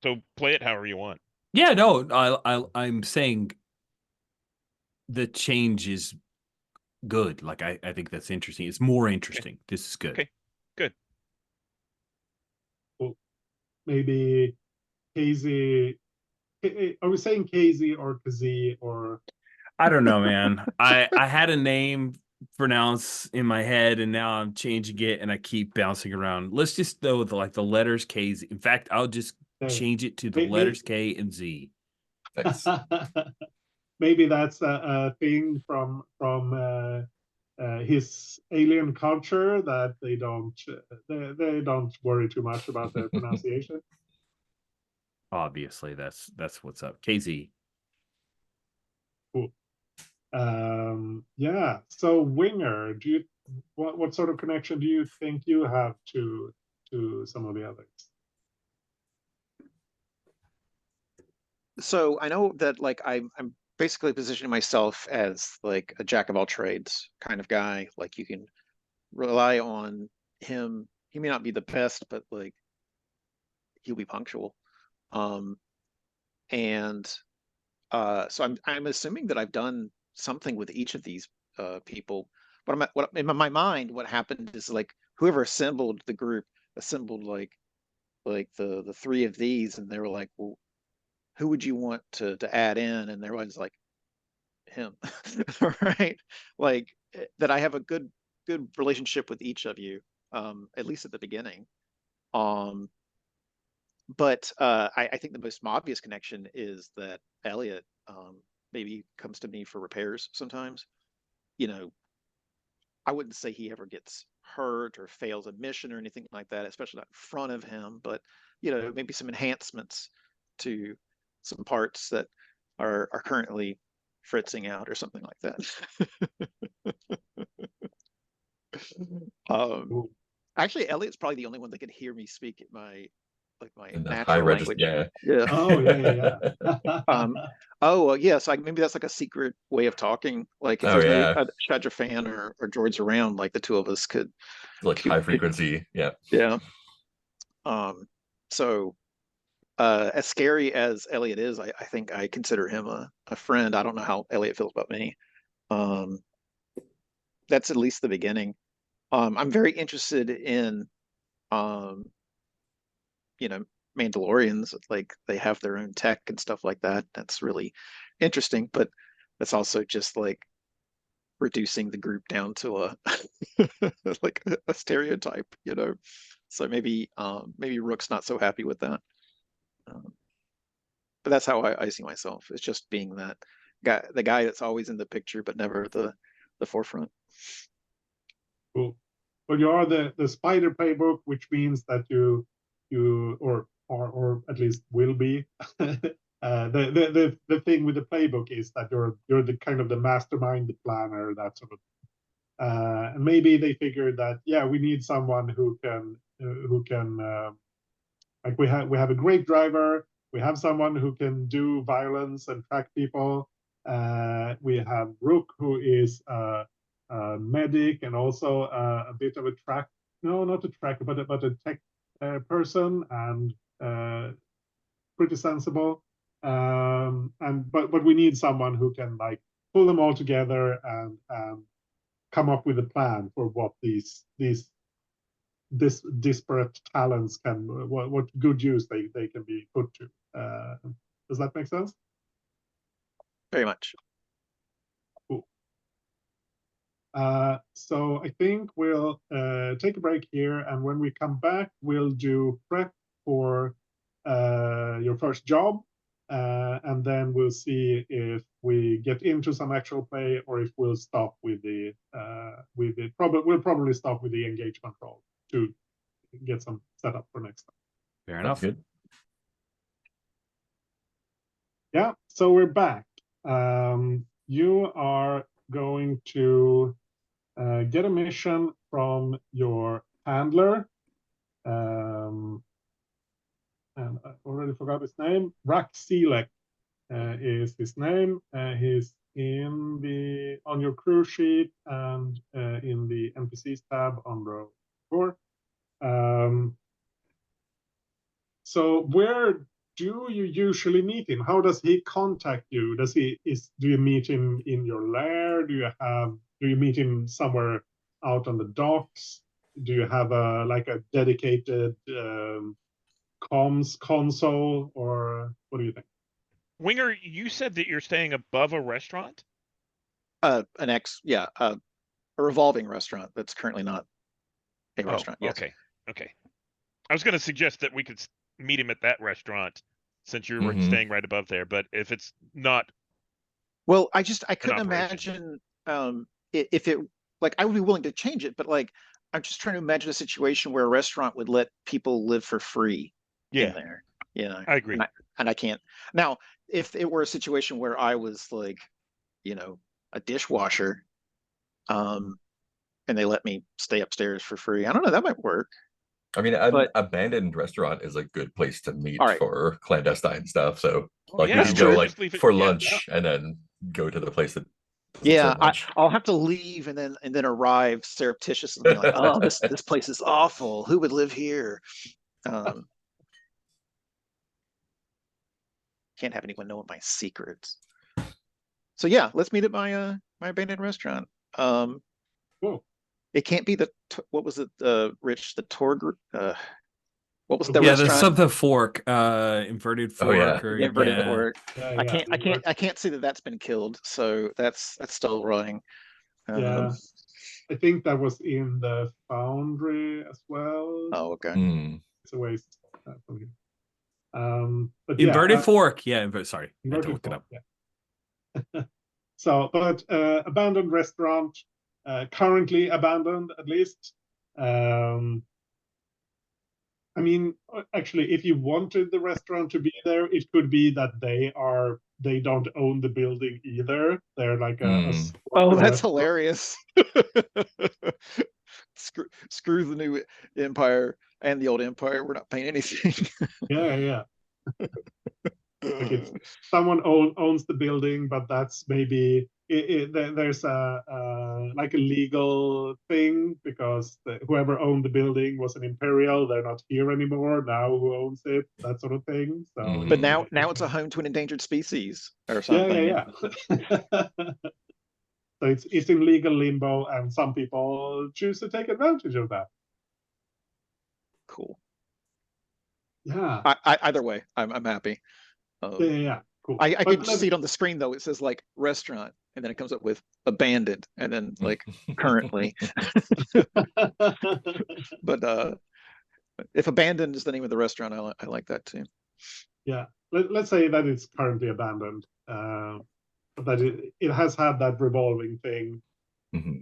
So play it however you want. Yeah, no, I'm saying the change is good. Like I think that's interesting. It's more interesting. Okay. This is good. Okay, good. Cool. Maybe KZ. Are we saying KZ or Kazee or? I don't know, man. I had a name pronounced in my head, and now I'm changing it, and I keep bouncing around. Let's just go with like the letters K. In fact, I'll just change it to the letters K and Z. Thanks. Maybe that's a thing from his alien culture that they don't worry too much about the pronunciation. Obviously, that's what's up. KZ. Cool. Yeah. So Winger, what sort of connection do you think you have to some of the others? So I know that like I'm basically positioning myself as like a jack of all trades kind of guy. Like you can rely on him. He may not be the best, but like he'll be punctual. Um, and so I'm assuming that I've done something with each of these people. What in my mind, what happened is like whoever assembled the group assembled like the three of these, and they were like, well, who would you want to add in? And everyone's like, him, right? Like that I have a good relationship with each of you, at least at the beginning. Um, but I think the most obvious connection is that Elliot maybe comes to me for repairs sometimes. You know, I wouldn't say he ever gets hurt or fails a mission or anything like that, especially not in front of him, but you know, maybe some enhancements to some parts that are currently fritzing out or something like that. um, Cool. Actually, Elliot's probably the only one that can hear me speak my In the high natural register, language. yeah. Yeah. Oh, yeah. Oh, well, yeah. So maybe that's like a secret way of talking. Like if Oh there's no yeah, Shadra or George around, like the two of us like high could frequency, yeah. yeah. Um, so as scary as Elliot is, I think I consider him a friend. I don't know how Elliot feels about me. Um, that's at least the beginning. I'm very interested in um, you know, Mandalorians, like they have their own tech and stuff like that. That's really interesting, but that's also just like reducing the group down to a like a stereotype, you know. So maybe Rook's not so happy with that. Um, but that's how I see myself. It's just being that guy, the guy that's always in the picture but never the forefront. Cool. Well, you are the spider playbook, which means that you or at least will be. The thing with the playbook is that you're the kind of the mastermind, the planner, that sort of. And maybe they figured that yeah, we need someone who can like we have a great driver. We have someone who can do violence and track people. We have Rook, who is a medic and also a bit of a track. No, not a tracker, but a tech person and pretty sensible. But we need someone who can like pull them all together and come up with a plan for what these this disparate talents can what good use they can be put to. Does that make sense? Very much. Cool. So I think we'll take a break here, and when we come back, we'll do prep for your first job, and then we'll see if we get into some actual play or if we'll stop with the we'll probably stop with the engagement role to get some setup for next time. Fair Sounds enough. good. Yeah, so we're back. You are going to get a mission from your handler. And I already forgot his name. Rak Selek is his name. He's on your crew sheet and in the NPCs tab on row 4. So where do you usually meet him? How does he contact you? Do you meet him in your lair? Do you meet him somewhere out on the docks? Do you have a dedicated comms console, or what do you think? Winger, you said that you're staying above a restaurant? A revolving restaurant that's currently not a restaurant. Yes. Okay. I was going to suggest that we could meet him at that restaurant since you were Mhm. staying right above there, but if it's not, Well, I couldn't operation. imagine if it like I would be willing to change it, but like I'm just trying to imagine a situation where a restaurant would let people live for free in yeah, there, you know. I agree. And I can't. Now, if it were a situation where I was like, you know, a dishwasher, and they let me stay upstairs for free, I don't know, that might work. I mean, an But- abandoned restaurant is a good place to meet All right. for clandestine stuff. So, Oh, like, yeah, we could go true. like just leave it- for yeah. lunch and then go to the place that doesn't Yeah, serve lunch. I'll have to leave and then arrive surreptitiously like, oh, this place is awful. Who would live here? Can't have anyone knowing my secrets. So yeah, let's meet at my my abandoned restaurant. Cool. It can't be what was it, Rich? The Torg. What was the Yeah, the restaurant? something fork, inverted fork, Oh, yeah. or The inverted yeah. fork. Yeah, I can't see that that's been killed. So that's still running. Yeah. I think that was in the Foundry as well. Oh, okay. Mm. It's a waste from here. But Inverted yeah, fork. Yeah, sorry, I had to inverted look it fork, up. yeah. So, but abandoned restaurant, currently abandoned at least. I mean, actually, if you wanted the restaurant to be there, it could be that they don't own the building either. They're like a Oh, that's restaurant. hilarious. Screw the new empire and the old empire. We're not paying anything. Yeah. Like it's someone owns the building, but that's maybe there's a like a legal thing because whoever owned the building was an imperial. They're not here anymore now. Who owns it? That sort of thing. So, But now it's a home to an endangered species or yeah, something. yeah. So it's in legal limbo, and some people choose to take advantage of that. Cool. Yeah. Either way, I'm happy. Yeah. Cool. I can see it on the screen though. It says like restaurant, and then it comes up with abandoned, and then like currently. But if abandoned is the name of the restaurant, I like that too. Yeah. Let's say that it's currently abandoned. That it has had that revolving thing. Mm-hmm.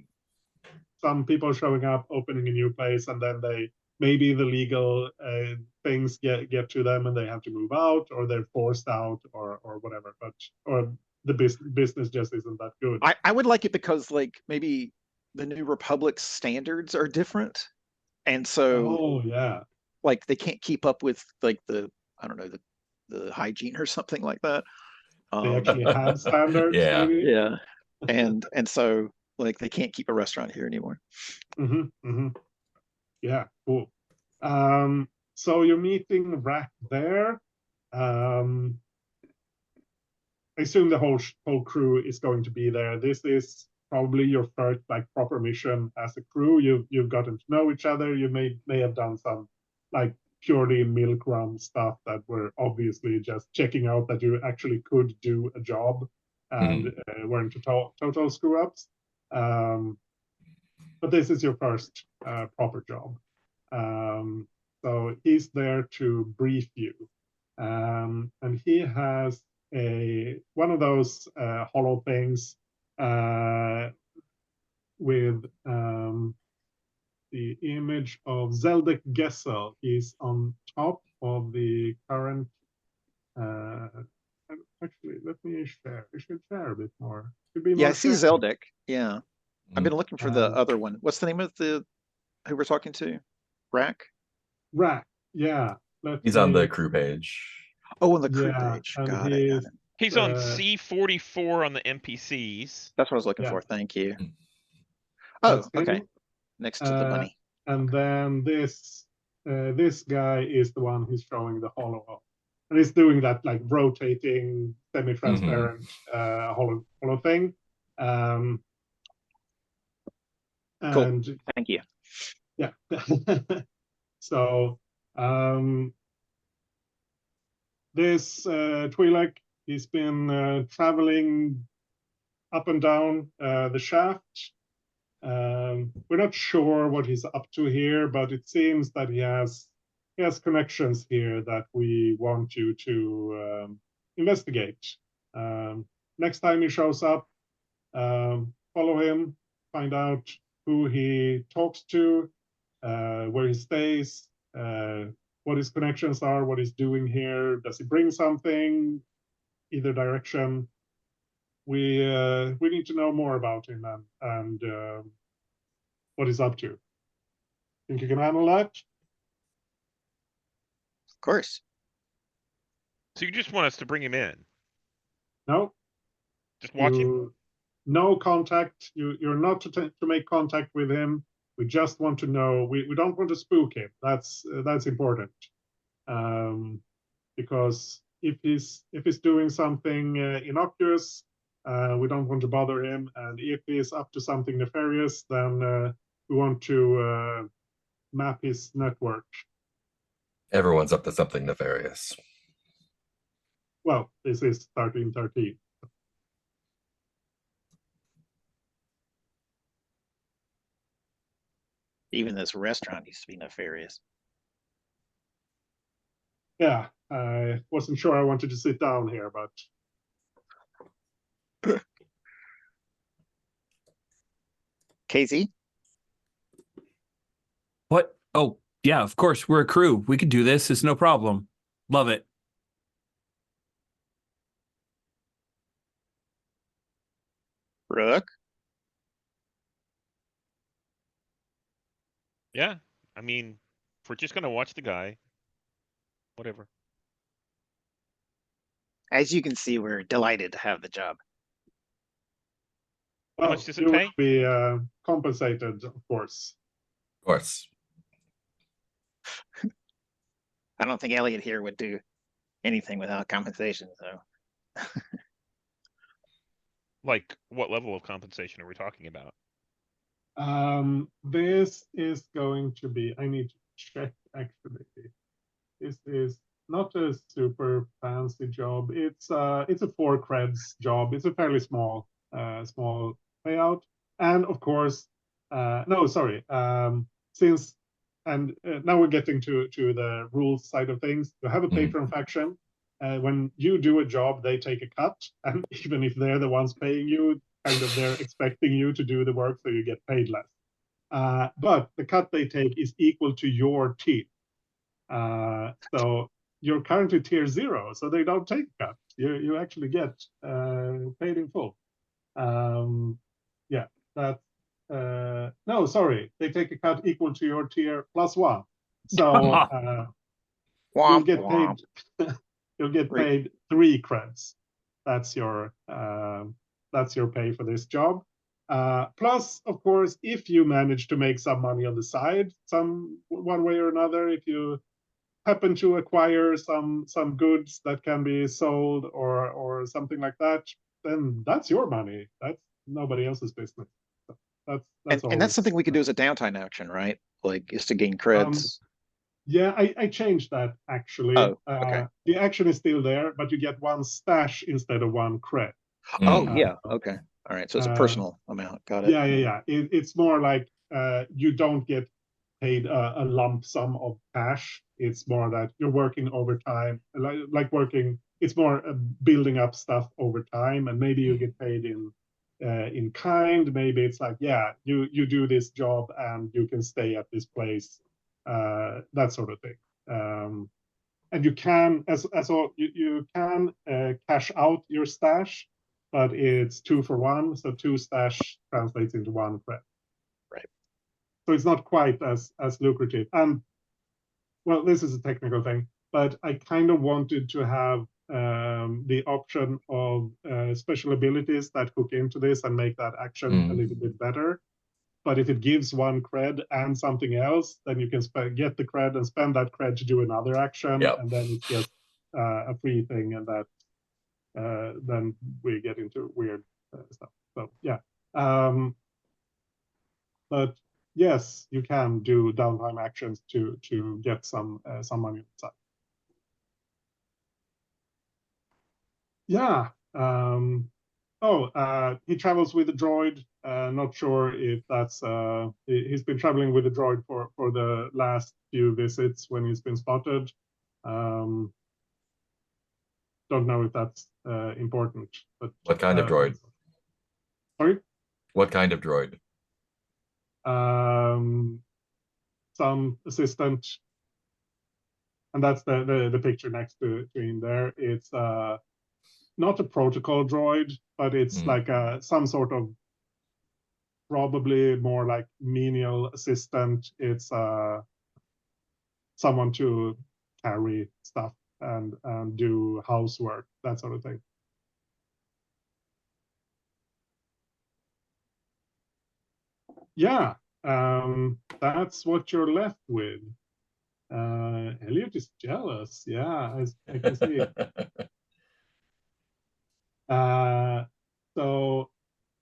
Some people showing up, opening a new place, and then maybe the legal things get to them, and they have to move out, or they're forced out, or whatever. Or the business just isn't that good. I would like it because like maybe the New Republic standards are different, and so like they can't keep up with like the hygiene or something like that. They actually have standards. Yeah. Maybe? Yeah, and so like they can't keep a restaurant here anymore. Yeah, cool. So you're meeting Rack there. I assume the whole crew is going to be there. This is probably your first like proper mission as a crew. You've gotten to know each other. You may have done some like purely milk run stuff that were obviously just checking out that you actually could do a job and weren't total screw ups. But this is your first proper job. So he's there to brief you. And he has one of those hollow things with the image of Zeldek Gessel. He's on top of the current. Actually, let me share. I should share a bit more. Yeah, I see Zeldek. Yeah, I've been looking for the other one. What's the name of who we're talking to? Rack. Yeah. He's on the crew page. Oh, on the crew page. Got it. He's on C44 on the NPCs. That's what I was looking for. Thank you. Oh, okay. Next to the money. And then this guy is the one who's showing the hollow, and he's doing that like rotating, semi-transparent hollow thing. Cool. Thank you. Yeah. So this Twi'lek, he's been traveling up and down the shaft. We're not sure what he's up to here, but it seems that he has connections here that we want you to investigate. Next time he shows up, follow him, find out who he talks to, where he stays, what his connections are, what he's doing here. Does he bring something? Either direction. We need to know more about him and what he's up to. Think you can handle that? course. So you just want us to bring him in, No, just watch him. no contact. You're not to make contact with him. We just want to know. We don't want to spook him. That's important. Because if he's doing something innocuous, we don't want to bother him. And if he's up to something nefarious, then we want to map his network. Everyone's up to something nefarious. Well, this is 1313. Even this restaurant used to be nefarious. Yeah, I wasn't sure I wanted to sit down here, but Casey? What? Oh, yeah, of course. We're a crew. We could do this. It's no problem. Love it. Rook? Yeah, I mean, if we're just gonna watch the guy, whatever. As you can see, we're delighted to have the job. How well, much does it you will pay? be compensated, of course. Of course. I don't think Elliot here would do anything without compensation, so. Like, what level of compensation are we talking about? This is going to be. I need to check actually. This is not a super fancy job. It's a 4 creds job. It's a fairly small payout, and of course, no, sorry. Since and now we're getting to the rules side of things. You have a patron faction. When you do a job, they take a cut, and even if they're the ones paying you, kind of they're expecting you to do the work, so you get paid less. But the cut they take is equal to your team. So you're currently tier 0, so they don't take cut. You actually get paid in full. Yeah, that's no, sorry, they take a cut equal to your tier +1. So you'll get paid. You'll get paid 3 creds. That's your pay for this job. Plus, of course, if you manage to make some money on the side, one way or another, if you happen to acquire some goods that can be sold or something like that, then that's your money. That's nobody else's business. So that's and that's something we could do as a downtime action, right? Like, is to gain creds. Yeah, I changed that actually. Oh, okay. The action is still there, but you get 1 stash instead of 1 cred. Oh, yeah. Okay. All right. So it's a personal amount. Got it. Yeah. It's more like you don't get paid a lump sum of cash. It's more that you're working overtime, like working. It's more building up stuff over time, and maybe you get paid in kind. Maybe it's like, yeah, you do this job and you can stay at this place, that sort of thing. And you can, you can cash out your stash, but it's 2 for 1, so 2 stash translates into 1 cred. Right. So it's not quite as lucrative. And well, this is a technical thing, but I kind of wanted to have the option of special abilities that hook into this and make that action a little bit better. But if it gives 1 cred and something else, then you can get the cred and spend that cred to do another action, and then it's just a free thing, and that then we get into weird stuff. So yeah, but yes, you can do downtime actions to get some money on the side. Yeah. He travels with a droid. Not sure if that's he's been traveling with a droid for the last few visits when he's been spotted. Don't know if that's important. But what kind of droid? Sorry? What kind of droid? Some assistant, and that's the picture next to him there. It's not a protocol droid, but it's like some sort of probably more like menial assistant. It's someone to carry stuff and do housework, that sort of thing. Yeah, that's what you're left with. Elliot is jealous. Yeah, I can see. So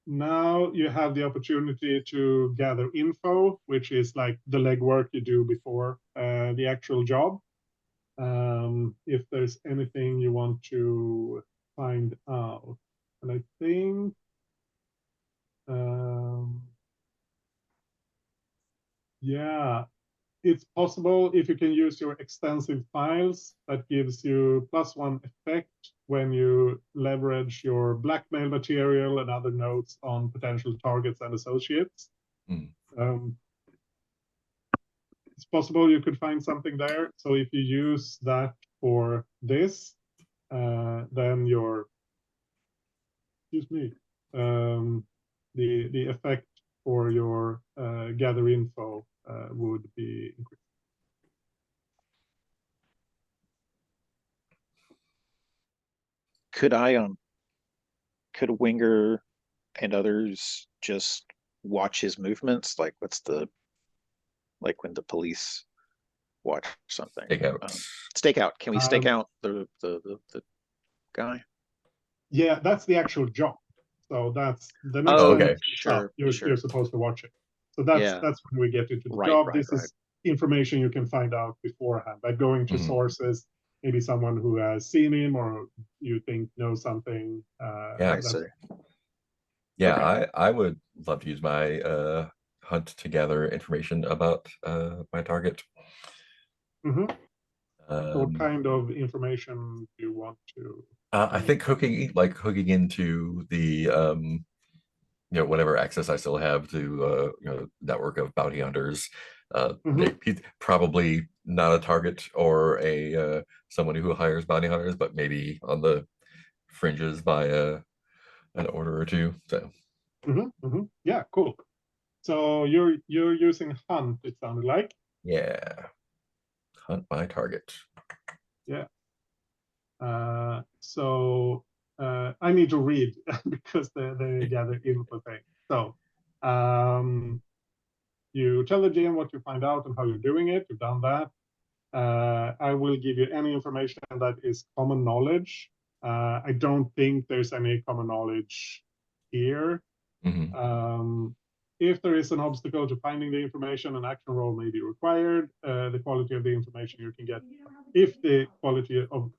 now you have the opportunity to gather info, which is like the legwork you do before the actual job. If there's anything you want to find out. And I think yeah, it's possible if you can use your extensive files, that gives you +1 effect when you leverage your blackmail material and other notes on potential targets and associates. It's possible you could find something there. So if you use that for this, then your, excuse me, the effect for your gather info would be increased. Could Winger and others just watch his movements? Like, like when the police watch something? Stake out. Can we stake out the guy? Yeah, that's the actual job. So that's the next okay. Sure, you're supposed to watch it. So that's when we get into the job. This is information you can find out beforehand by going to sources, maybe someone who has seen him or you think knows something. I would love to use my hunt to gather information about my target. What kind of information do you want to? I think hooking into the whatever access I still have to network of bounty hunters. He's probably not a target or a someone who hires bounty hunters, but maybe on the fringes by an order or two. So yeah, cool. So you're using hunt, it sounded like. Yeah, hunt my target. Yeah. So I need to read because they gather info thing. So you tell the GM what you find out and how you're doing it. You've done that. I will give you any information that is common knowledge. I don't think there's any common knowledge here. If there is an obstacle to finding the information, an action roll may be required. The quality of the information you can get, if the quality of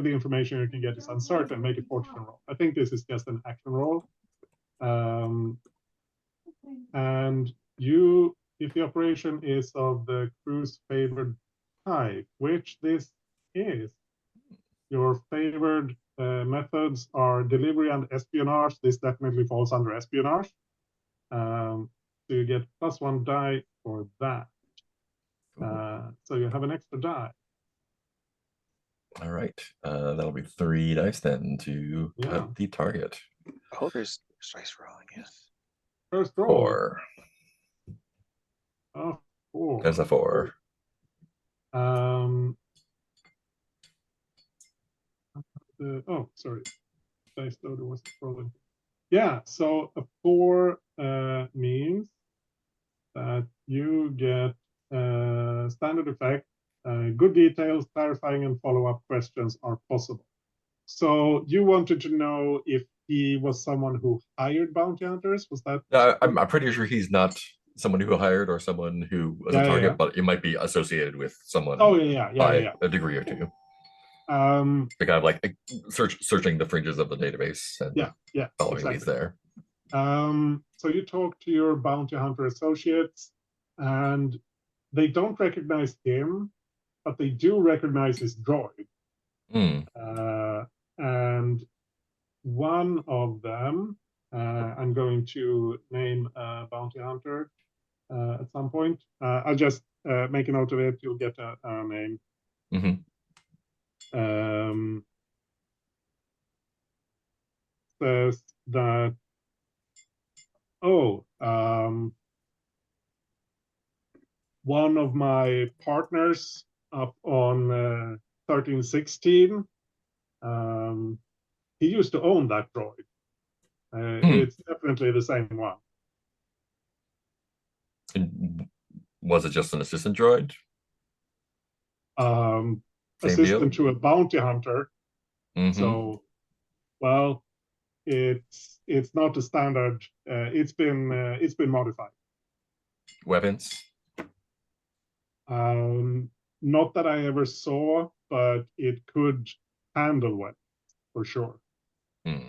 the information you can get is uncertain, make a fortune roll. I think this is just an action roll. And if the operation is of the crew's favored type, which this is, your favored methods are delivery and espionage. This definitely falls under espionage. So you get +1 die for that. So you have an extra die. All right. That'll be 3 dice then to cut the target. Oh, there's dice rolling, yes. First roll. 4. 4. There's a 4. Sorry. Dice loader wasn't rolling. Yeah, so a 4 means that you get standard effect. Good details, clarifying and follow-up questions are possible. So you wanted to know if he was someone who hired bounty hunters? Was that? I'm pretty sure he's not someone who hired or someone who was a target, but it might be associated with someone. By a degree or two. Kind of like searching the fringes of the database and following leads there. So you talk to your bounty hunter associates, and they don't recognize him, but they do recognize his droid. And one of them, I'm going to name a bounty hunter at some point. I'll just make a note of it. You'll get a name. Says that, one of my partners up on 1316. He used to own that droid. It's definitely the same one. And was it just an assistant droid? Same Assistant deal? to a bounty hunter. Mhm. So, well, it's not a standard. It's been modified. Weapons? Not that I ever saw, but it could handle one for sure. Hmm.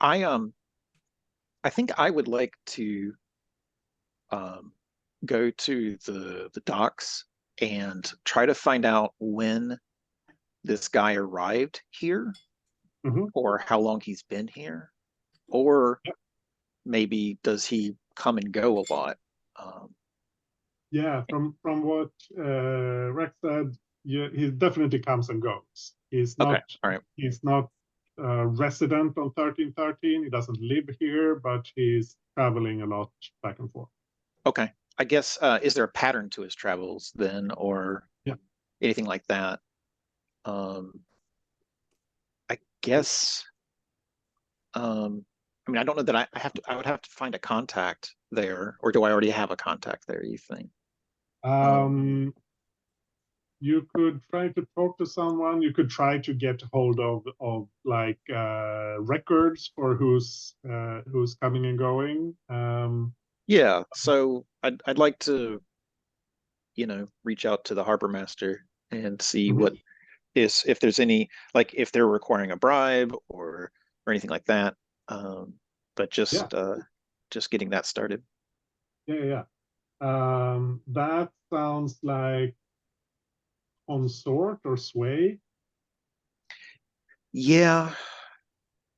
I think I would like to go to the docks and try to find out when this guy arrived here, or how long he's been here, or maybe does he come and go a lot? Yeah, from what Rex said, yeah, he definitely comes and goes. He's not. Okay, all right. He's not resident on 1313. He doesn't live here, but he's traveling a lot back and forth. Okay. I guess is there a pattern to his travels then, or anything like that? I guess. I mean, I don't know that I would have to find a contact there, or do I already have a contact there, you think? You could try to talk to someone. You could try to get hold of like records for who's coming and going. Yeah, so I'd like to, reach out to the harbor master and see what is, if there's any, like if they're requiring a bribe or anything like that. But just getting that started. Yeah. That sounds like consort or sway. Yeah,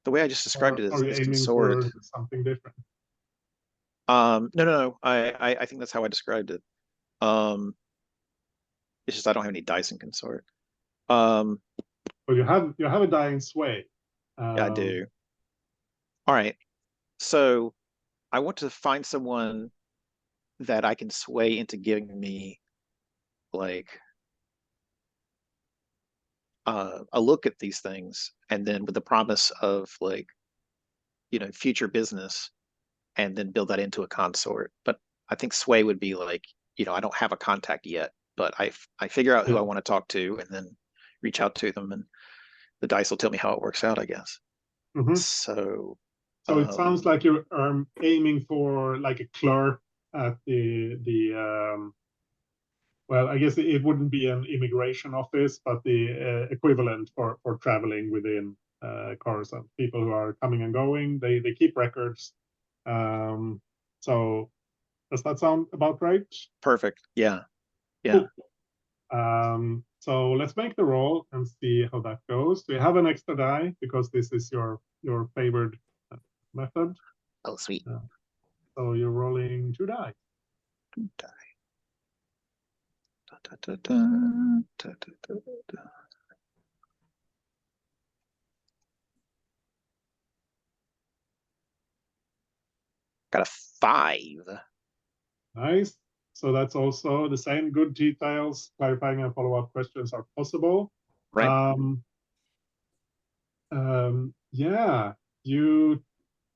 the way I just described it Or are you is aiming consort. for something different? No. I think that's how I described it. It's just I don't have any dice in consort. Well, you have a die in sway. Yeah, I do. All right. So I want to find someone that I can sway into giving me like a look at these things, and then with the promise of like, future business, and then build that into a consort. But I think sway would be like, I don't have a contact yet, but I figure out who I want to talk to and then reach out to them, and the dice will tell me how it works out, I guess. So it sounds like you're aiming for like a clerk at the well, I guess it wouldn't be an immigration office, but the equivalent for traveling within Coruscant. People who are coming and going, they keep records. So does that sound about right? perfect. Yeah. Cool. So let's make the roll and see how that goes. Do you have an extra die because this is your favored method? Oh, sweet. So you're rolling 2 die. 2 die. Da, da, da, da. Got a 5. Nice. So that's also the same. Good details, clarifying and follow-up questions are possible. Right. Yeah, you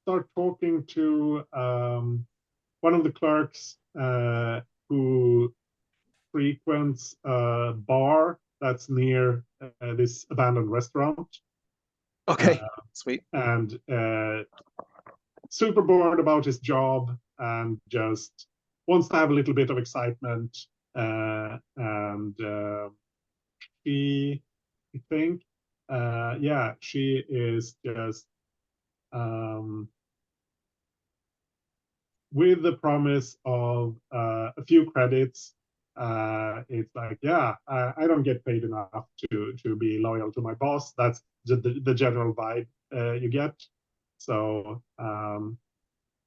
start talking to one of the clerks who frequents a bar that's near this abandoned restaurant. Okay, sweet. And super bored about his job and just wants to have a little bit of excitement. And she, I think, she is just with the promise of a few credits. It's like, I don't get paid enough to be loyal to my boss. That's the general vibe you get. So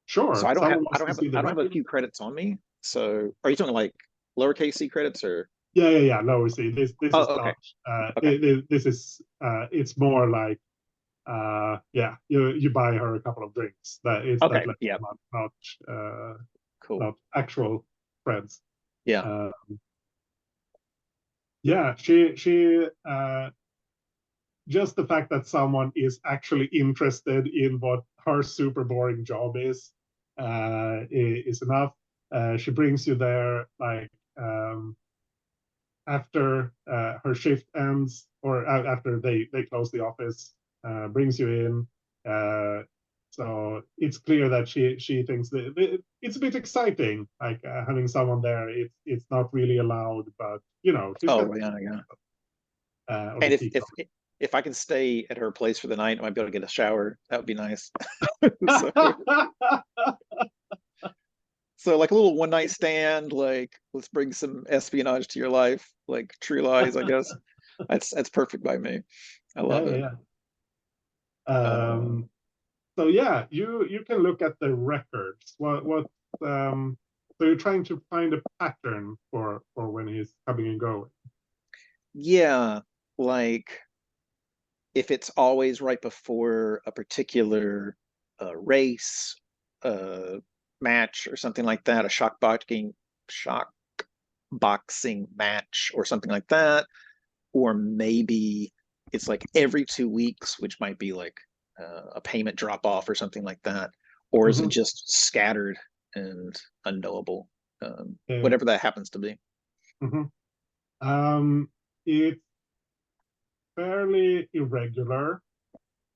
sure. So I don't have a record. few credits on me. So are you talking like lowercase c credits or? Yeah. No, see, this Oh, is okay. not. Okay. This is. It's more like. Yeah, you buy her a couple of drinks. That it's Okay. that level, Yeah. Cool. not actual friends. Yeah. Yeah, she just the fact that someone is actually interested in what her super boring job is enough. She brings you there like after her shift ends or after they close the office, brings you in. So it's clear that she thinks that it's a bit exciting, like having someone there. It's not really allowed, but she's got Oh, yeah. or And the key card. if I can stay at her place for the night, I might be able to get a shower. That would be nice. So, so like a little one night stand, like let's bring some espionage to your life, like True Lies, I guess. That's perfect by me. I love it. Yeah. So yeah, you can look at the records. So you're trying to find a pattern for when he's coming and going. Yeah, like if it's always right before a particular race, match, or something like that, a shock boxing match, or something like that, or maybe it's like every 2 weeks, which might be like a payment drop off or something like that, or is it just scattered and unknowable? Whatever that happens to be. It's fairly irregular,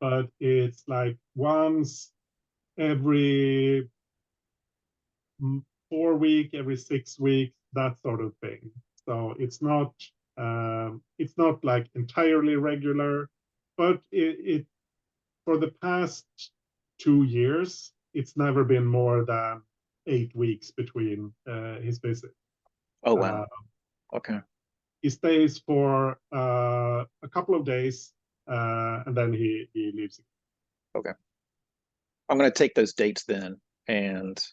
but it's like once every 4 week, every 6 weeks, that sort of thing. So it's not like entirely regular, but it for the past 2 years, it's never been more than 8 weeks between his visits. Oh, wow. Okay. He stays for a couple of days, and then he leaves. Okay. I'm going to take those dates then and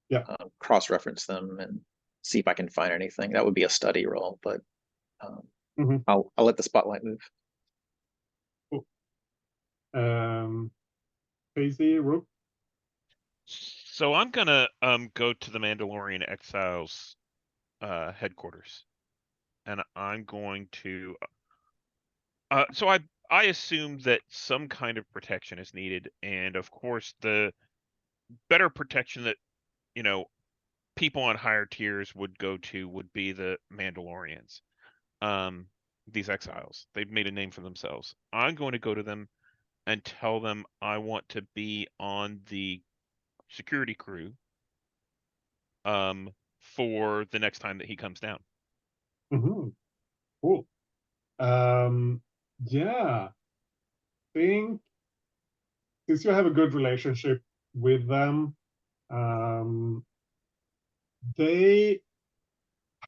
Yeah. cross-reference them and see if I can find anything. That would be a study roll, but I'll let the spotlight move. Cool. Casey, Rook. So I'm gonna go to the Mandalorian Exiles headquarters, and I'm going to. So I assume that some kind of protection is needed, and of course the better protection that people on higher tiers would go to would be the Mandalorians. These exiles, they've made a name for themselves. I'm going to go to them and tell them I want to be on the security crew for the next time that he comes down. Cool. Yeah, think since you have a good relationship with them, they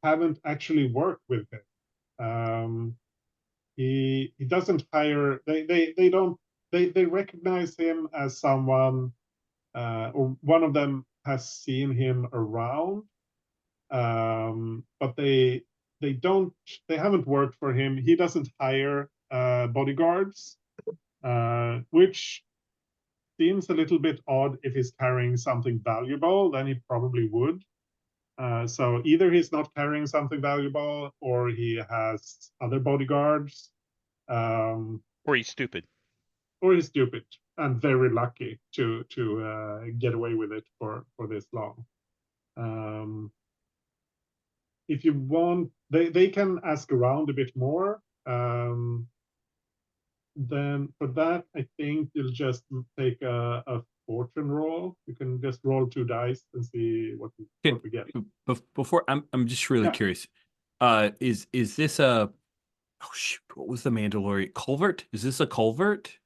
haven't actually worked with him. He doesn't hire. They don't. They recognize him as someone, or one of them has seen him around, but they don't. They haven't worked for him. He doesn't hire bodyguards, which seems a little bit odd. If he's carrying something valuable, then he probably would. So either he's not carrying something valuable, or he has other bodyguards, or he's stupid, and very lucky to get away with it for this long. If you want, they can ask around a bit more. Then for that, I think you'll just take a fortune roll. You can just roll 2 dice and see what we get. Before I'm just really curious. Is this a what was the Mandalorian culvert? Is this a culvert?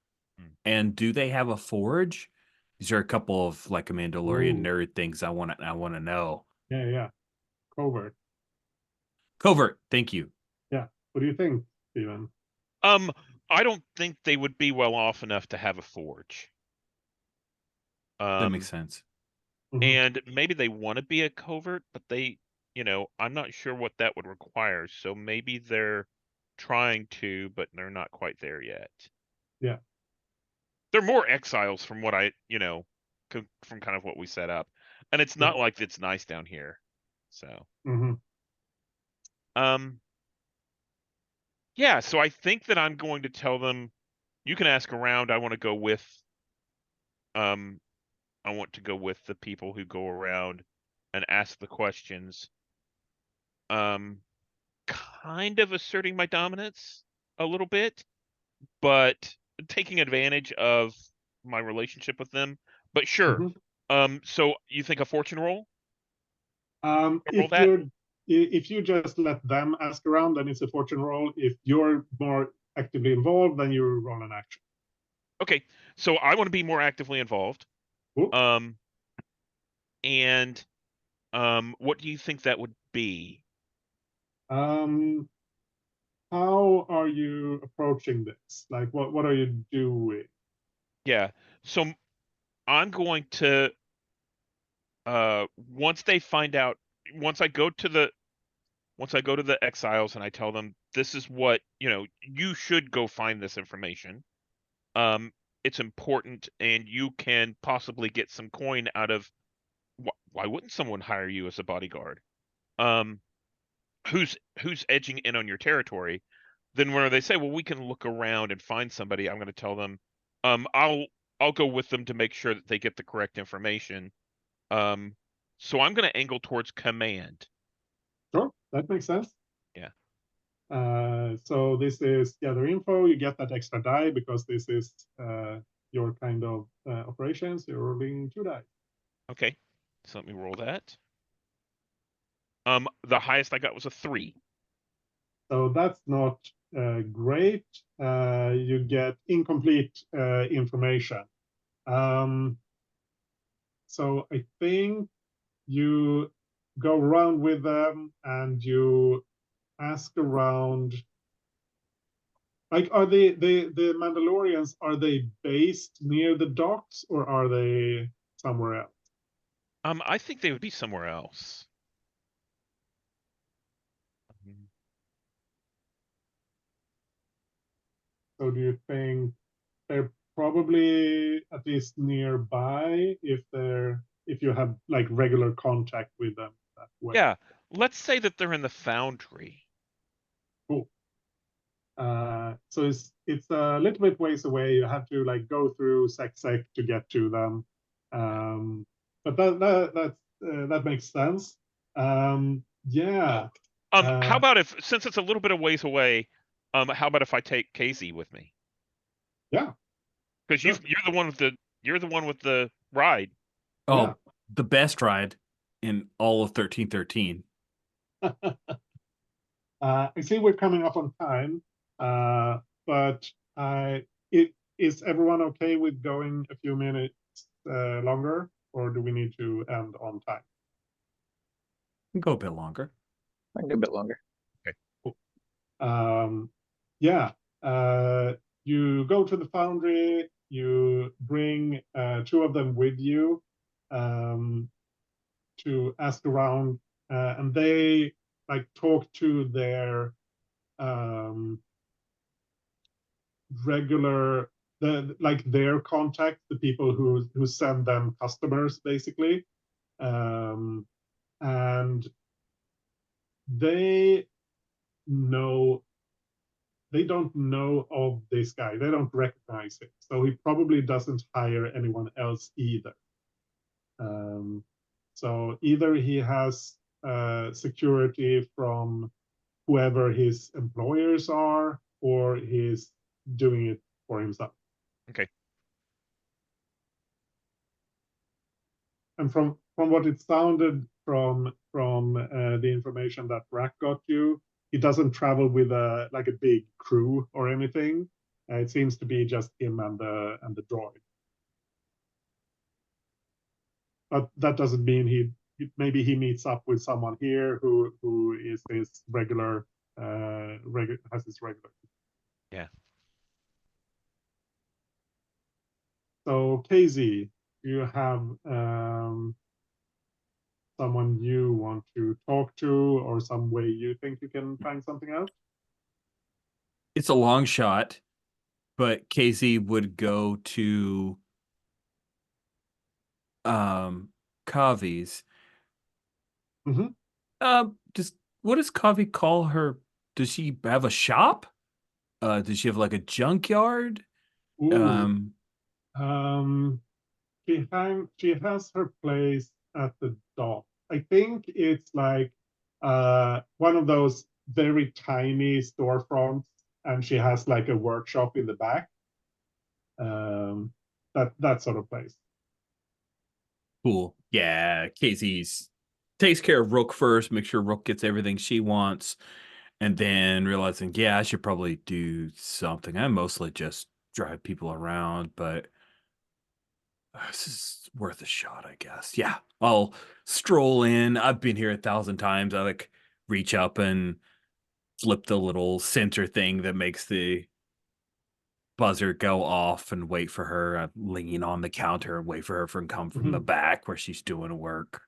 And do they have a forge? These are a couple of like a Mandalorian nerd things I want to know. Yeah. Covert. Thank you. Yeah. What do you think, Steven? I don't think they would be well off enough to have a forge. That makes sense. And maybe they want to be a covert, but they you know, I'm not sure what that would require. So maybe they're trying to, but they're not quite there yet. Yeah. They're more exiles from what I, you know, from kind of what we set up. And it's not like it's nice down here. So, um, yeah, so I think that I'm going to tell them, you can ask around. I want to go with, um, I want to go with the people who go around and ask the questions. Kind of asserting my dominance a little bit, but taking advantage of my relationship with them. But sure. So you think a fortune roll? Roll If that? if you just let them ask around, then it's a fortune roll. If you're more actively involved, then you roll an action. Okay, so I want to be more actively involved. Cool. And what do you think that would be? How are you approaching this? Like, what are you doing? Yeah, so I'm going to once they find out, once I go to the exiles and I tell them this is what, you know, you should go find this information. It's important, and you can possibly get some coin out of. Why wouldn't someone hire you as a bodyguard? Who's edging in on your territory? Then where they say, well, we can look around and find somebody, I'm going to tell them, I'll go with them to make sure that they get the correct information. So I'm going to angle towards command. Sure, that makes sense. Yeah. So this is gather info. You get that extra die because this is your kind of operations. You're rolling 2 die. Okay. So let me roll that. The highest I got was a 3. So that's not great. You get incomplete information. So I think you go around with them and you ask around. Like, are the Mandalorians, are they based near the docks or are they somewhere else? I think they would be somewhere else. So do you think they're probably at least nearby if you have like regular contact with them that way? Yeah, let's say that they're in the foundry. Cool. So it's a little bit ways away. You have to like go through sec to get to them. But that makes sense. Yeah. How about if, since it's a little bit of ways away, how about if I take Casey with me? Yeah. Because Sure. you're the one with the ride. Oh, Yeah. the best ride in all of 1313. I see we're coming up on time, but is everyone okay with going a few minutes longer, or do we need to end on time? Go a bit longer. I can go a bit longer. Okay. Cool. Yeah. You go to the foundry. You bring 2 of them with you to ask around, and they like talk to their regular their contact, the people who send them customers basically, and they don't know of this guy. They don't recognize him, so he probably doesn't hire anyone else either. So either he has security from whoever his employers are, or he's doing it for himself. Okay. And from what it sounded from the information that Rack got you, he doesn't travel with a big crew or anything. It seems to be just him and the droid. But that doesn't mean maybe he meets up with someone here who is his regular has his regular. Yeah. So KZ, you have someone you want to talk to, or some way you think you can find something out? It's a long shot, but Casey would go to Kavi's. Hmm. Just what does Kavi call her? Does she have a shop? Does she have like a junkyard? Ooh, Um, um, she has her place at the dock. I think it's like one of those very tiny storefronts, and she has like a workshop in the back. Um, that sort of place. cool. Yeah, Casey's takes care of Rook first, make sure Rook gets everything she wants, and then realizing, yeah, I should probably do something. I mostly just drive people around, but this is worth a shot, I guess. Yeah, I'll stroll in. I've been here 1,000 times. I like reach up and flip the little center thing that makes the buzzer go off and wait for her. I lean on the counter and wait for her to come from the Mhm. back where she's doing work.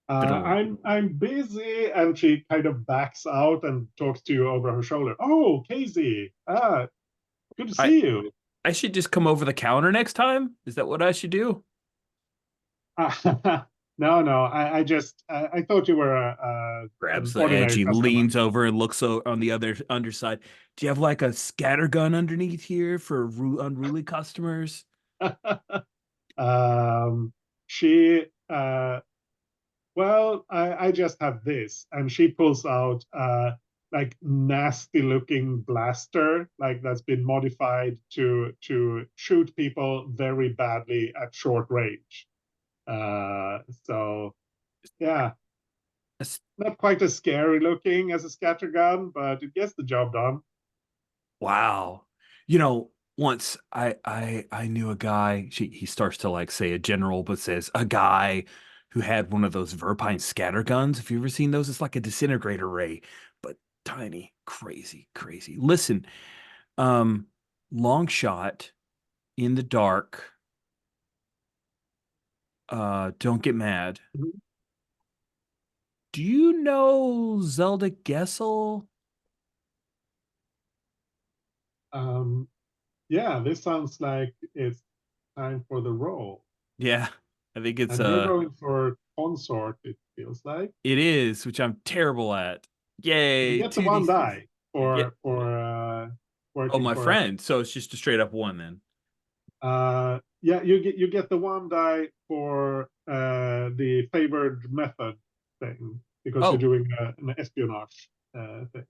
I'm busy, and she kind of backs out and talks to you over her shoulder. Oh, Casey, good to I see you. I should just come over the counter next time. Is that what I should do? No, I thought you were Grabs an the edge. ordinary He customer. leans over and looks on the other underside. Do you have like a scatter gun underneath here for unruly customers? um, she Well, I just have this, and she pulls out like nasty looking blaster, like that's been modified to shoot people very badly at short range. So yeah, That's- not quite as scary looking as a scattergun, but it gets the job done. Wow. You know, once I knew a guy. He starts to like say a general, but says a guy who had one of those Verpine scatter guns. Have you ever seen those? It's like a disintegrator ray, but tiny, crazy, crazy. Listen, um, long shot in the dark. Don't get mad. Mhm. Do you know Zelda Gessel? Um, yeah, this sounds like it's time for the roll, Yeah, I think it's and you're going for consort. It feels like. it is, which I'm terrible at. You Yay, get the 2d one six. die Yeah. for Oh, working my for. friend. So it's just a straight up one then. Yeah, you get the one die for the favored method thing because you're Oh, doing an espionage thing.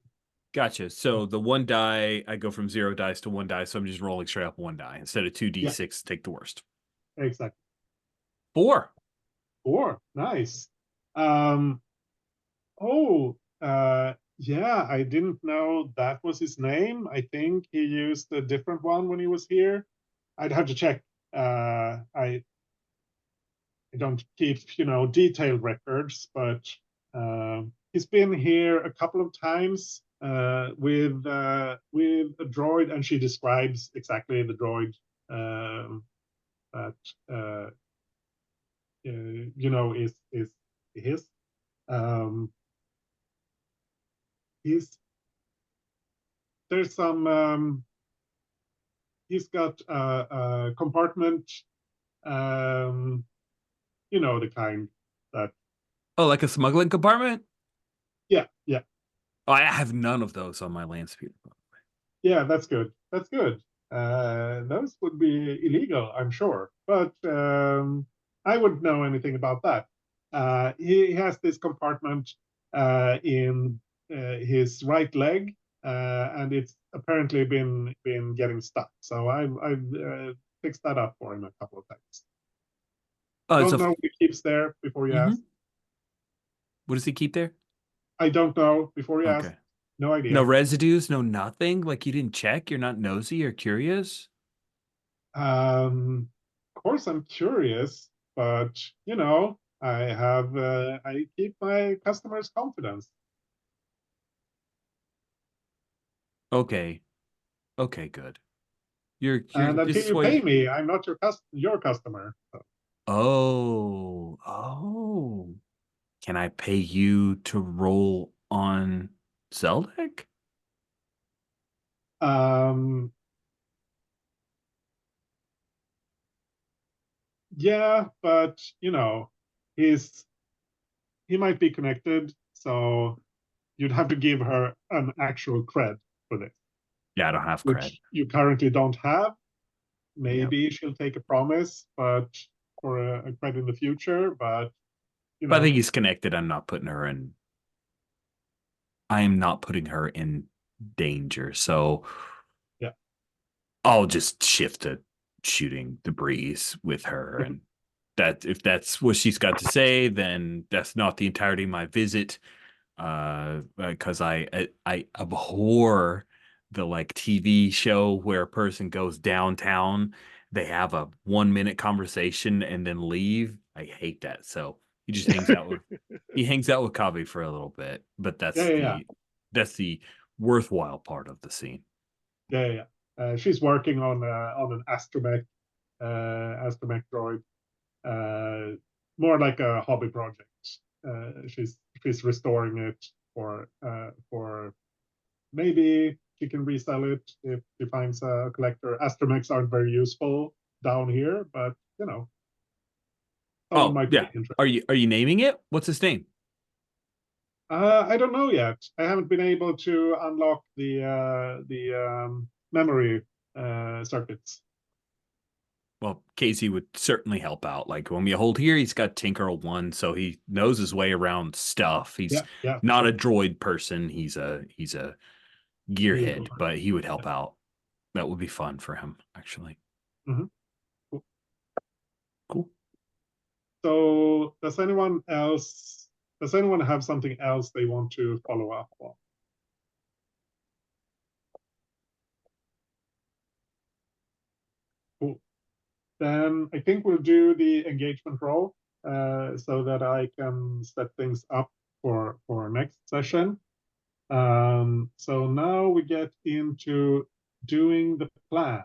gotcha. So the one die, I go from 0 dice to 1 die, so I'm just rolling straight up 1 die instead of Yeah, 2d6, take the worst. exactly. 4. 4, nice. Um, oh, yeah, I didn't know that was his name. I think he used a different one when he was here. I'd have to check. I don't keep, detailed records, but he's been here a couple of times with a droid, and she describes exactly the droid that is his. Um, he's there's some he's got a compartment, um, the kind that. Oh, like a smuggling compartment? Yeah, yeah. Oh, I have none of those on my land speeder. Yeah, that's good. That's good. Those would be illegal, I'm sure, but I wouldn't know anything about that. He has this compartment in his right leg, and it's apparently been getting stuck. So I've fixed that up for him a couple of times. Oh, it's Don't a. know what he keeps there before you ask. What does he keep there? I don't know before you ask. Okay. No No idea. residues, no nothing. Like you didn't check. You're not nosy or curious. Of course, I'm curious, but I keep my customers' confidence, Okay. Okay, good. You're and this until is you what. pay me, I'm not your customer. So. Oh. Can I pay you to roll on Zeldek? Yeah, but you know, he might be connected, so you'd have to give her an actual cred for this, Yeah, I don't have cred. which you currently don't have. Yep. Maybe she'll take a promise, but for a cred in the future. But you But I know, think he's connected. I'm not putting her in. I am not putting her in danger. So yeah, I'll just shift to shooting the breeze with her. And that if that's what she's got to say, then that's not the entirety of my visit. Because I abhor the like TV show where a person goes downtown, they have a 1 minute conversation and then leave. I hate that. So he just hangs out with Kavi for a little bit, but yeah. that's the worthwhile part of the scene. Yeah. She's working on an astromech droid, more like a hobby project. She's restoring it for maybe she can resell it if she finds a collector. Astromechs aren't very useful down here, but you know, someone might be interested. Are you naming it? What's his name? I don't know yet. I haven't been able to unlock the memory circuits. Well, Casey would certainly help out. Like when we hold here, he's got Tinker 1, so he knows his way around stuff. He's not a droid person. He's a gearhead, but he would help out. That would be fun for him, actually. Mm-hmm. Cool. So does anyone have something else they want to follow up on? Cool. Then I think we'll do the engagement roll so that I can set things up for next session. So now we get into doing the plan.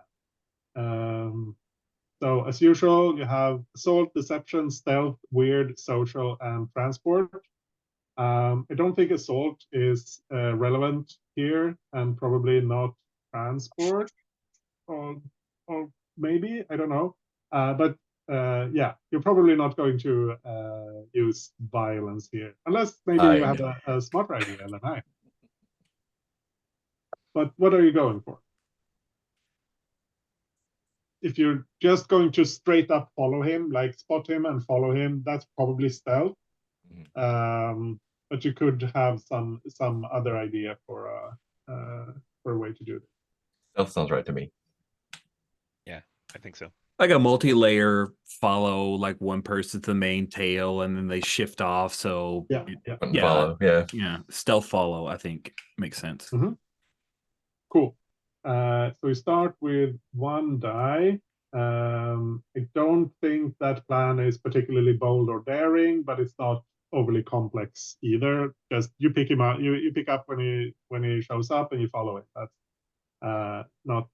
So as usual, you have assault, deception, stealth, weird, social, and transport. I don't think assault is relevant here, and probably not transport, or maybe, I don't know. But yeah, you're probably not going to use violence here, unless maybe you have a smarter idea than I. But what are you going for? If you're just going to straight up follow him, like spot him and follow him, that's probably stealth. But you could have some other idea for a way to do this. Stealth sounds right to me. Yeah, I think so. Like a multi-layer follow, like one person's the main tail, and then they shift off. So Follow, yeah. Stealth follow, I think makes sense. Mm-hmm. Cool. So we start with 1 die. I don't think that plan is particularly bold or daring, but it's not overly complex either. Just you pick him up, you pick up when he shows up, and you follow it. That's not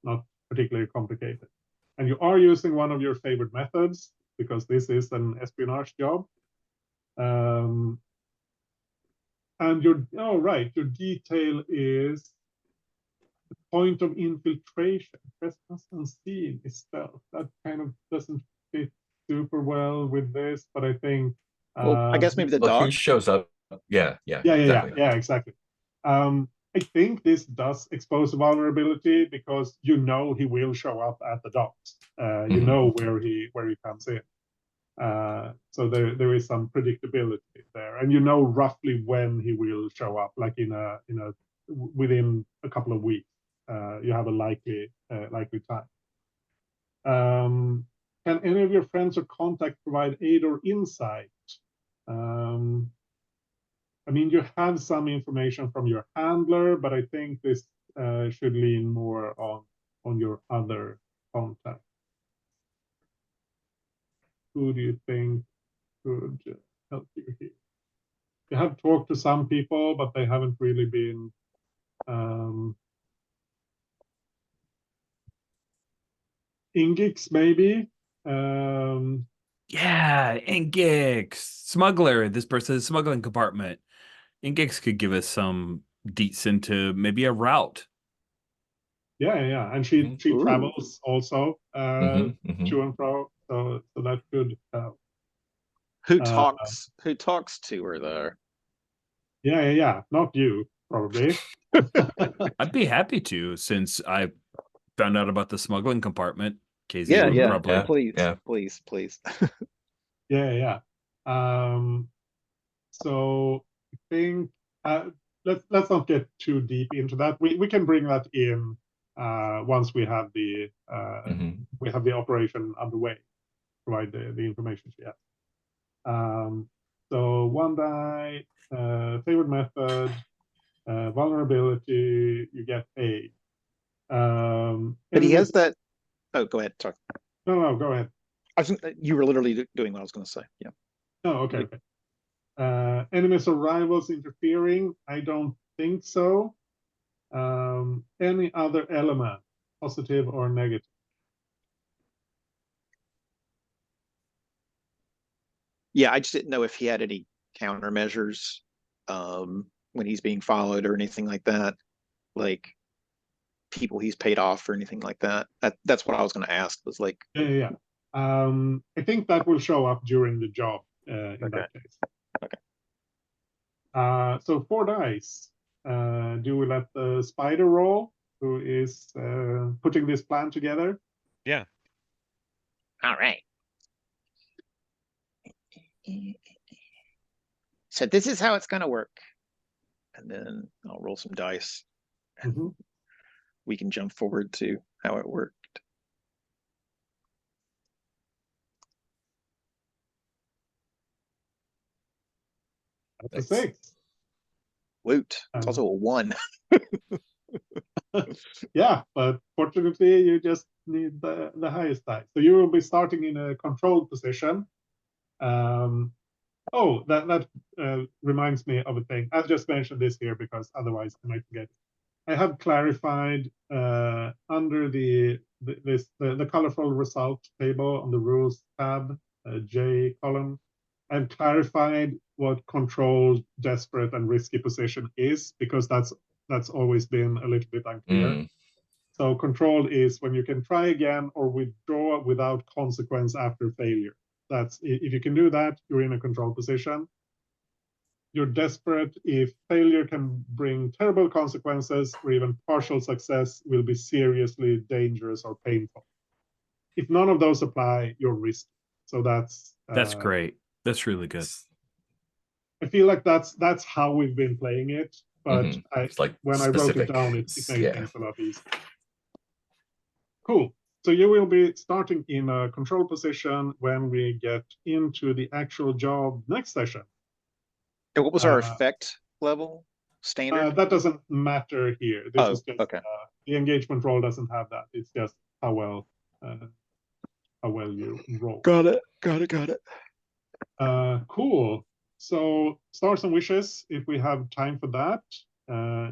particularly complicated. And you are using one of your favorite methods because this is an espionage job. And your detail is the point of infiltration. Trespass unseen is stealth. That kind of doesn't fit super well with this, but I think. Well, I guess maybe the dog. He shows up. Yeah, exactly. I think this does expose a vulnerability because you know he will show up at the docks. You know where he comes in. So there is some predictability there, and you know roughly when he will show up, like within a couple of weeks. You have a likely time. Can any of your friends or contacts provide aid or insight? I mean, you have some information from your handler, but I think this should lean more on your other contact. Who do you think could help you here? You have talked to some people, but they haven't really been Ingix, maybe. Yeah, Ingix, smuggler. This person is smuggling compartment. Ingix could give us some deets into maybe a route. Yeah. And she Ooh. travels also Mhm, mhm. to and fro, so that could help. Who Uh, talks to her there? Yeah. Not you, probably. I'd be happy to, since I found out about the smuggling compartment. KZ Yeah, would yeah. probably. Yeah. Please. Yeah. So I think let's not get too deep into that. We can bring that in once we have the Mhm. operation underway. Provide the information she has. So one die, favorite method, vulnerability, you get A. But he Enemies, has that. Oh, go ahead. Talk. no, go ahead. You were literally doing what I was going to say. Yeah. Oh, okay. Enemies or rivals interfering? I don't think so. Any other element, positive or negative? Yeah, I just didn't know if he had any countermeasures when he's being followed or anything like that, like people he's paid off or anything like that. That's what I was going to ask. Was like, Yeah. I think that will show up during the job in Okay. that case. Okay. So 4 dice. Do we let the spider roll, who is putting this plan together? Yeah. All right. So this is how it's going to work. And then I'll roll some dice. Mhm. We can jump forward to how it worked. That's a Nice. 6. Woot. It's also a 1. Yeah, but fortunately, you just need the highest die. So you will be starting in a controlled position. Oh, that reminds me of a thing. I've just mentioned this here because otherwise I might forget. I have clarified under the colorful result table on the rules tab, J column. I've clarified what controlled, desperate, and risky position is, because that's always been a little bit unclear. Mm. So controlled is when you can try again or withdraw without consequence after failure. That's if you can do that, you're in a controlled position. You're desperate if failure can bring terrible consequences, or even partial success will be seriously dangerous or painful. If none of those apply, you're risky. So that's great. That's really good. I feel like that's how we've been playing it. But Mhm. It's like when I wrote it specific. down, it made Yeah. things a lot easier. Cool. So you will be starting in a control position when we get into the actual job next session. And what was our effect level? Standard? That doesn't matter here. This is just okay. The engagement roll doesn't have that. It's just how well you roll. Got it. Cool. So stars and wishes, if we have time for that.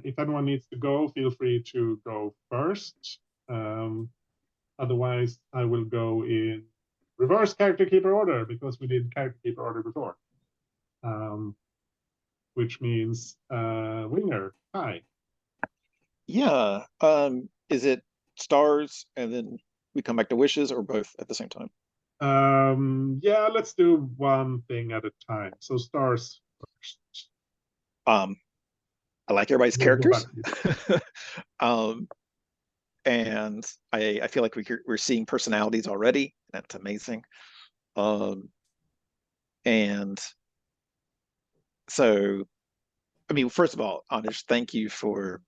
If anyone needs to go, feel free to go first. Otherwise, I will go in reverse character keeper order, because we did character keeper order before. Which means Winger, hi. Yeah. Is it stars and then we come back to wishes, or both at the same time? Yeah, let's do one thing at a time. So stars first. I like everybody's We'll go characters. back And I feel like we're seeing personalities already. That's amazing. And so, I mean, first of all, Anish, thank you for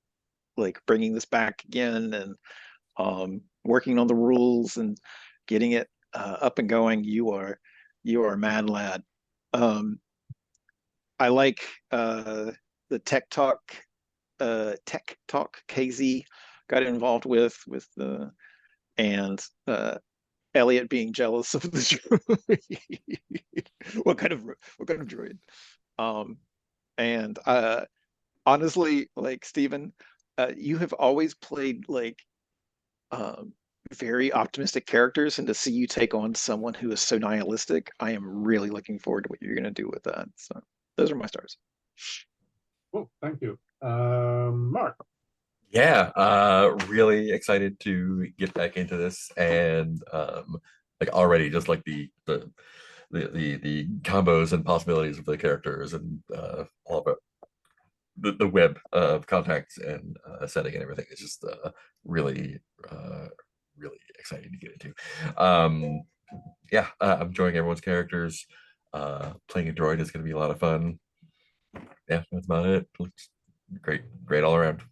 like bringing this back again and working on the rules and getting it up and going. You are a mad lad. I like the tech talk KZ got involved with the and Elliot being jealous of the droid. what kind of droid? And honestly, like Stephen, you have always played like very optimistic characters, and to see you take on someone who is so nihilistic, I am really looking forward to what you're going to do with that. So those are my stars. Cool, thank you. Mark. Yeah, really excited to get back into this, and like already just like the combos and possibilities of the characters, and all of it, the web of contacts and setting and everything is just really really exciting to get into. Yeah, I'm enjoying everyone's characters. Playing a droid is going to be a lot of fun. Yeah, that's about it. Looks great all around.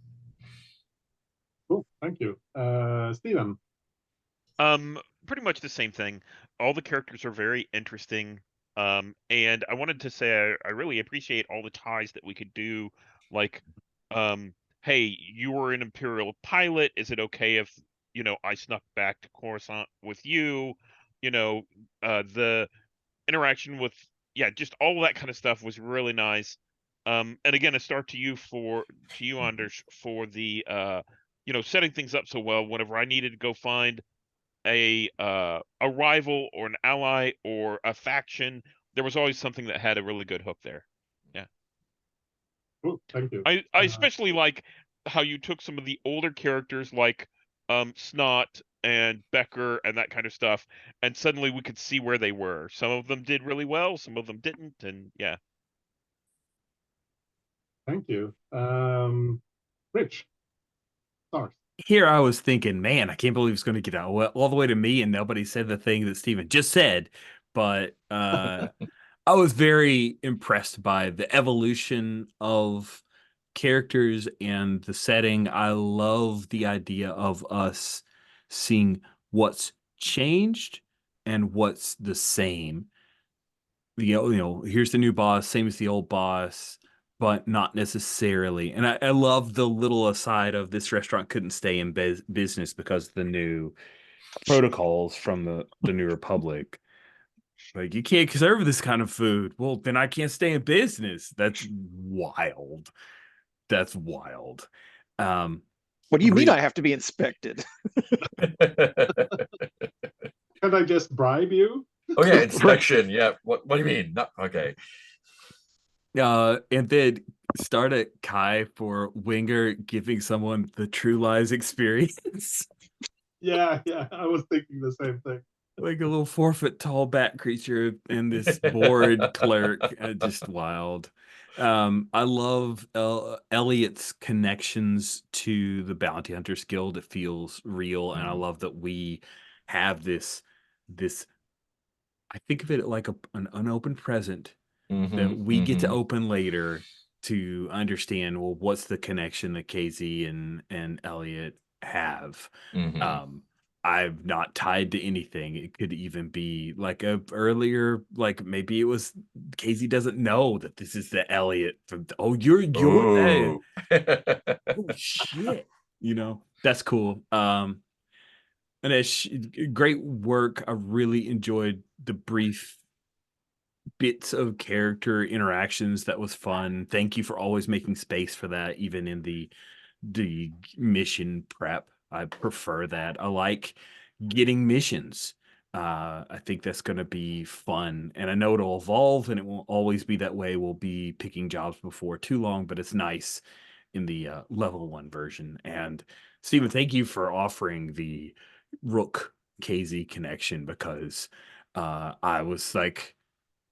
Cool, thank you. Steven. Pretty much the same thing. All the characters are very interesting. And I wanted to say I really appreciate all the ties that we could do. Like, hey, you were an Imperial pilot. Is it okay if, I snuck back to Coruscant with you? The interaction with, yeah, just all that kind of stuff was really nice. And again, a start to you, Anders, for the setting things up so well. Whenever I needed to go find a rival or an ally or a faction, there was always something that had a really good hook there. Yeah. Cool, thank you. I especially like how you took some of the older characters like Snot and Becker and that kind of stuff, and suddenly we could see where they were. Some of them did really well, some of them didn't, and yeah. Thank you. Rich. Stars. Here I was thinking, man, I can't believe it's going to get all the way to me, and nobody said the thing that Steven just said. But I was very impressed by the evolution of characters and the setting. I love the idea of us seeing what's changed and what's the same. Here's the new boss, same as the old boss, but not necessarily. And I love the little aside of this restaurant couldn't stay in business because of the new protocols from the New Republic. Like, you can't serve this kind of food. Well, then I can't stay in business. That's wild. That's wild. What do you mean I have to be inspected? Can I just bribe you? Oh yeah, inspection. Yeah. What do you mean? Not okay. And then start at Kai for Winger giving someone the True Lies experience. Yeah, I was thinking the same thing. Like a little 4-foot tall bat creature and this bored clerk. Just wild. I love Elliot's connections to the Bounty Hunters Guild. It feels real, and I love that we have this. I think of it like an unopened present that we get to open later to understand, well, what's the connection that KZ and Elliot have. I'm not tied to anything. It could even be like a earlier, like maybe it was KZ doesn't know that this is the Elliot from. Oh, you're that. Oh shit! That's cool. And it's great work. I really enjoyed the brief bits of character interactions. That was fun. Thank you for always making space for that, even in the mission prep. I prefer that. I like getting missions. I think that's going to be fun, and I know it'll evolve, and it won't always be that way. We'll be picking jobs before too long, but it's nice in the level 1 version. And Steven, thank you for offering the Rook KZ connection, because I was like,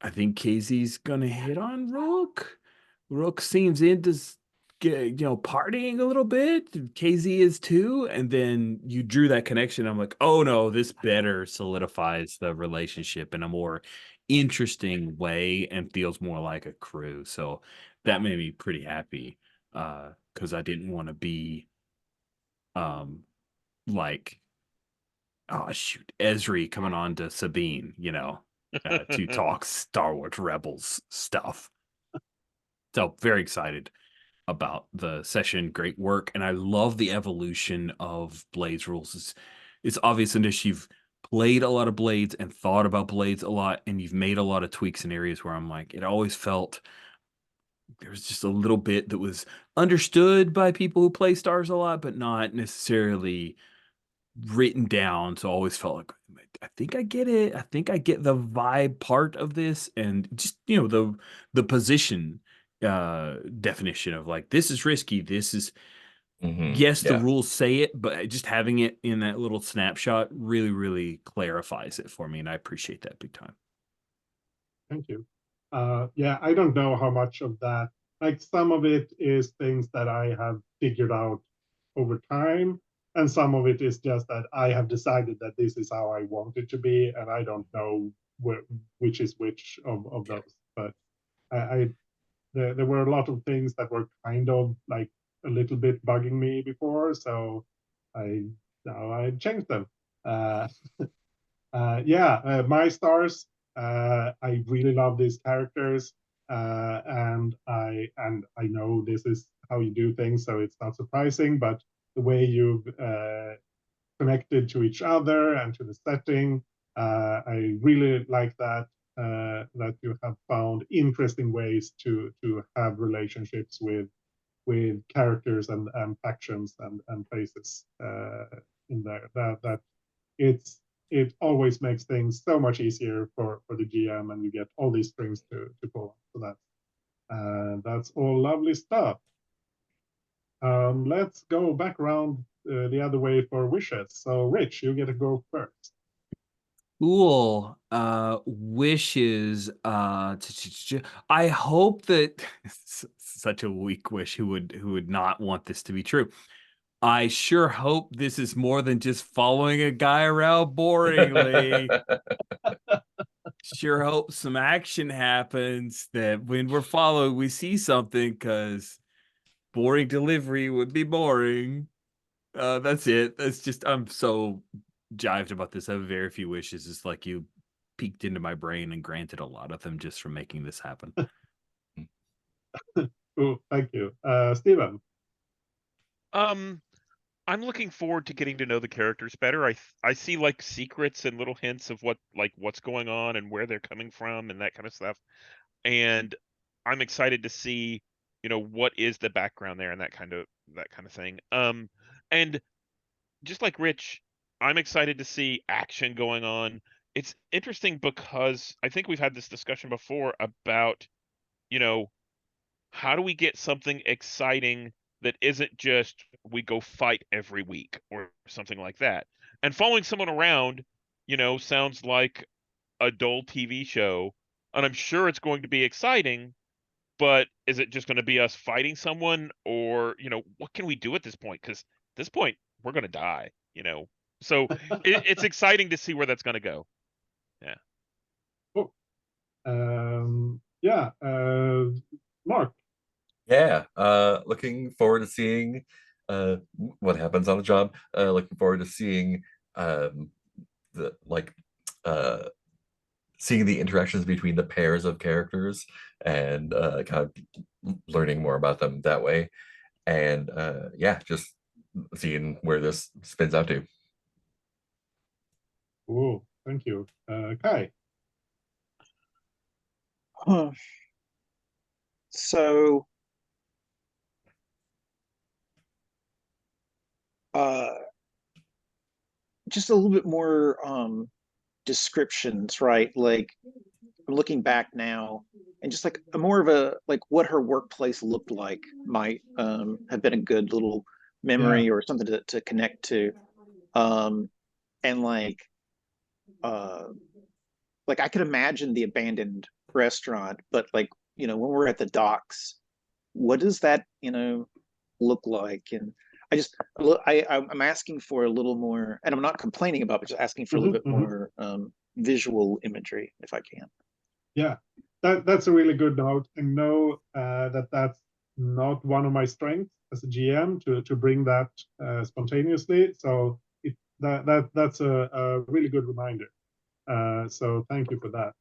I think KZ's gonna hit on Rook. Rook seems into partying a little bit. KZ is too, and then you drew that connection. I'm like, oh no, this better solidifies the relationship in a more interesting way and feels more like a crew. So that made me pretty happy, because I didn't want to be like, oh shoot, Esri coming on to Sabine, to talk Star Wars Rebels stuff. So very excited about the session. Great work. And I love the evolution of Blades rules. It's obvious, unless you've played a lot of Blades and thought about Blades a lot, and you've made a lot of tweaks in areas where I'm like, it always felt there was just a little bit that was understood by people who play Stars a lot, but not necessarily written down, so I always felt like I think I get it. I think I get the vibe part of this, and just the position definition of like this is risky. This is yes, the Yeah. rules say it, but just having it in that little snapshot really, really clarifies it for me, and I appreciate that big time. Thank you. Yeah, I don't know how much of that, like some of it is things that I have figured out over time, and some of it is just that I have decided that this is how I want it to be, and I don't know which is which of those. But there were a lot of things that were kind of like a little bit bugging me before, so now I changed them. Uh, my stars. I really love these characters, and I know this is how you do things, so it's not surprising. But the way you've connected to each other and to the setting, I really like that. That you have found interesting ways to have relationships with characters and factions and places in there. That it always makes things so much easier for the GM, and you get all these strings to pull on. So that's all lovely stuff. Let's go back around the other way for wishes. So Rich, you get to go first. Cool. Wishes. I hope that such a weak wish. Who would not want this to be true? I sure hope this is more than just following a guy around boringly. Sure hope some action happens, that when we're following, we see something, because boring delivery would be boring. That's it. That's just, I'm so jived about this. I have very few wishes. It's like you peeked into my brain and granted a lot of them just from making this happen. Cool, thank you. Steven. I'm looking forward to getting to know the characters better. I see like secrets and little hints of what's going on and where they're coming from and that kind of stuff. And I'm excited to see, what is the background there and that kind of thing. And just like Rich, I'm excited to see action going on. It's interesting because I think we've had this discussion before about, you know, how do we get something exciting that isn't just we go fight every week or something like that. And following someone around, sounds like a dull TV show, and I'm sure it's going to be exciting, but is it just going to be us fighting someone, or, what can we do at this point? Because at this point, we're going to die. So it's exciting to see where that's going to go. Yeah. Cool. Yeah, Mark. Yeah, looking forward to seeing what happens on the job. Looking forward to seeing the seeing the interactions between the pairs of characters, and kind of learning more about them that way. And yeah, just seeing where this spins out to. Cool, thank you. Kai. Huh. So, just a little bit more descriptions, right? Like, I'm looking back now, and just like a more of a like what her workplace looked like might have been a good little memory or something to connect to. And like I could imagine the abandoned restaurant, but like, when we're at the docks, what does that, look like? And I'm asking for a little more, and I'm not complaining about, but just asking for a little bit more visual imagery if I can. Yeah, that's a really good note. I know that's not one of my strengths as a GM to bring that spontaneously. So that's a really good reminder. So thank you for that.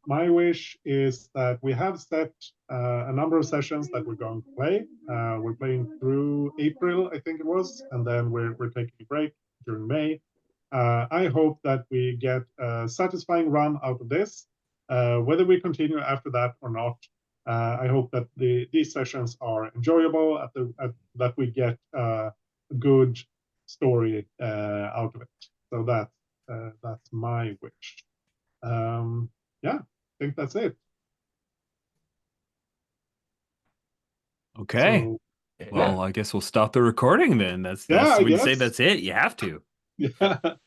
My wish is that we have set a number of sessions that we're going to play. We're playing through April, I think it was, and then we're taking a break during May. I hope that we get a satisfying run out of this. Whether we continue after that or not, I hope that these sessions are enjoyable, that we get a good story out of it. So that's my wish. Yeah, I think that's it. Okay. So, Well, I guess we'll stop the recording then. Yeah, I when you say guess. that's it, you have to. yeah.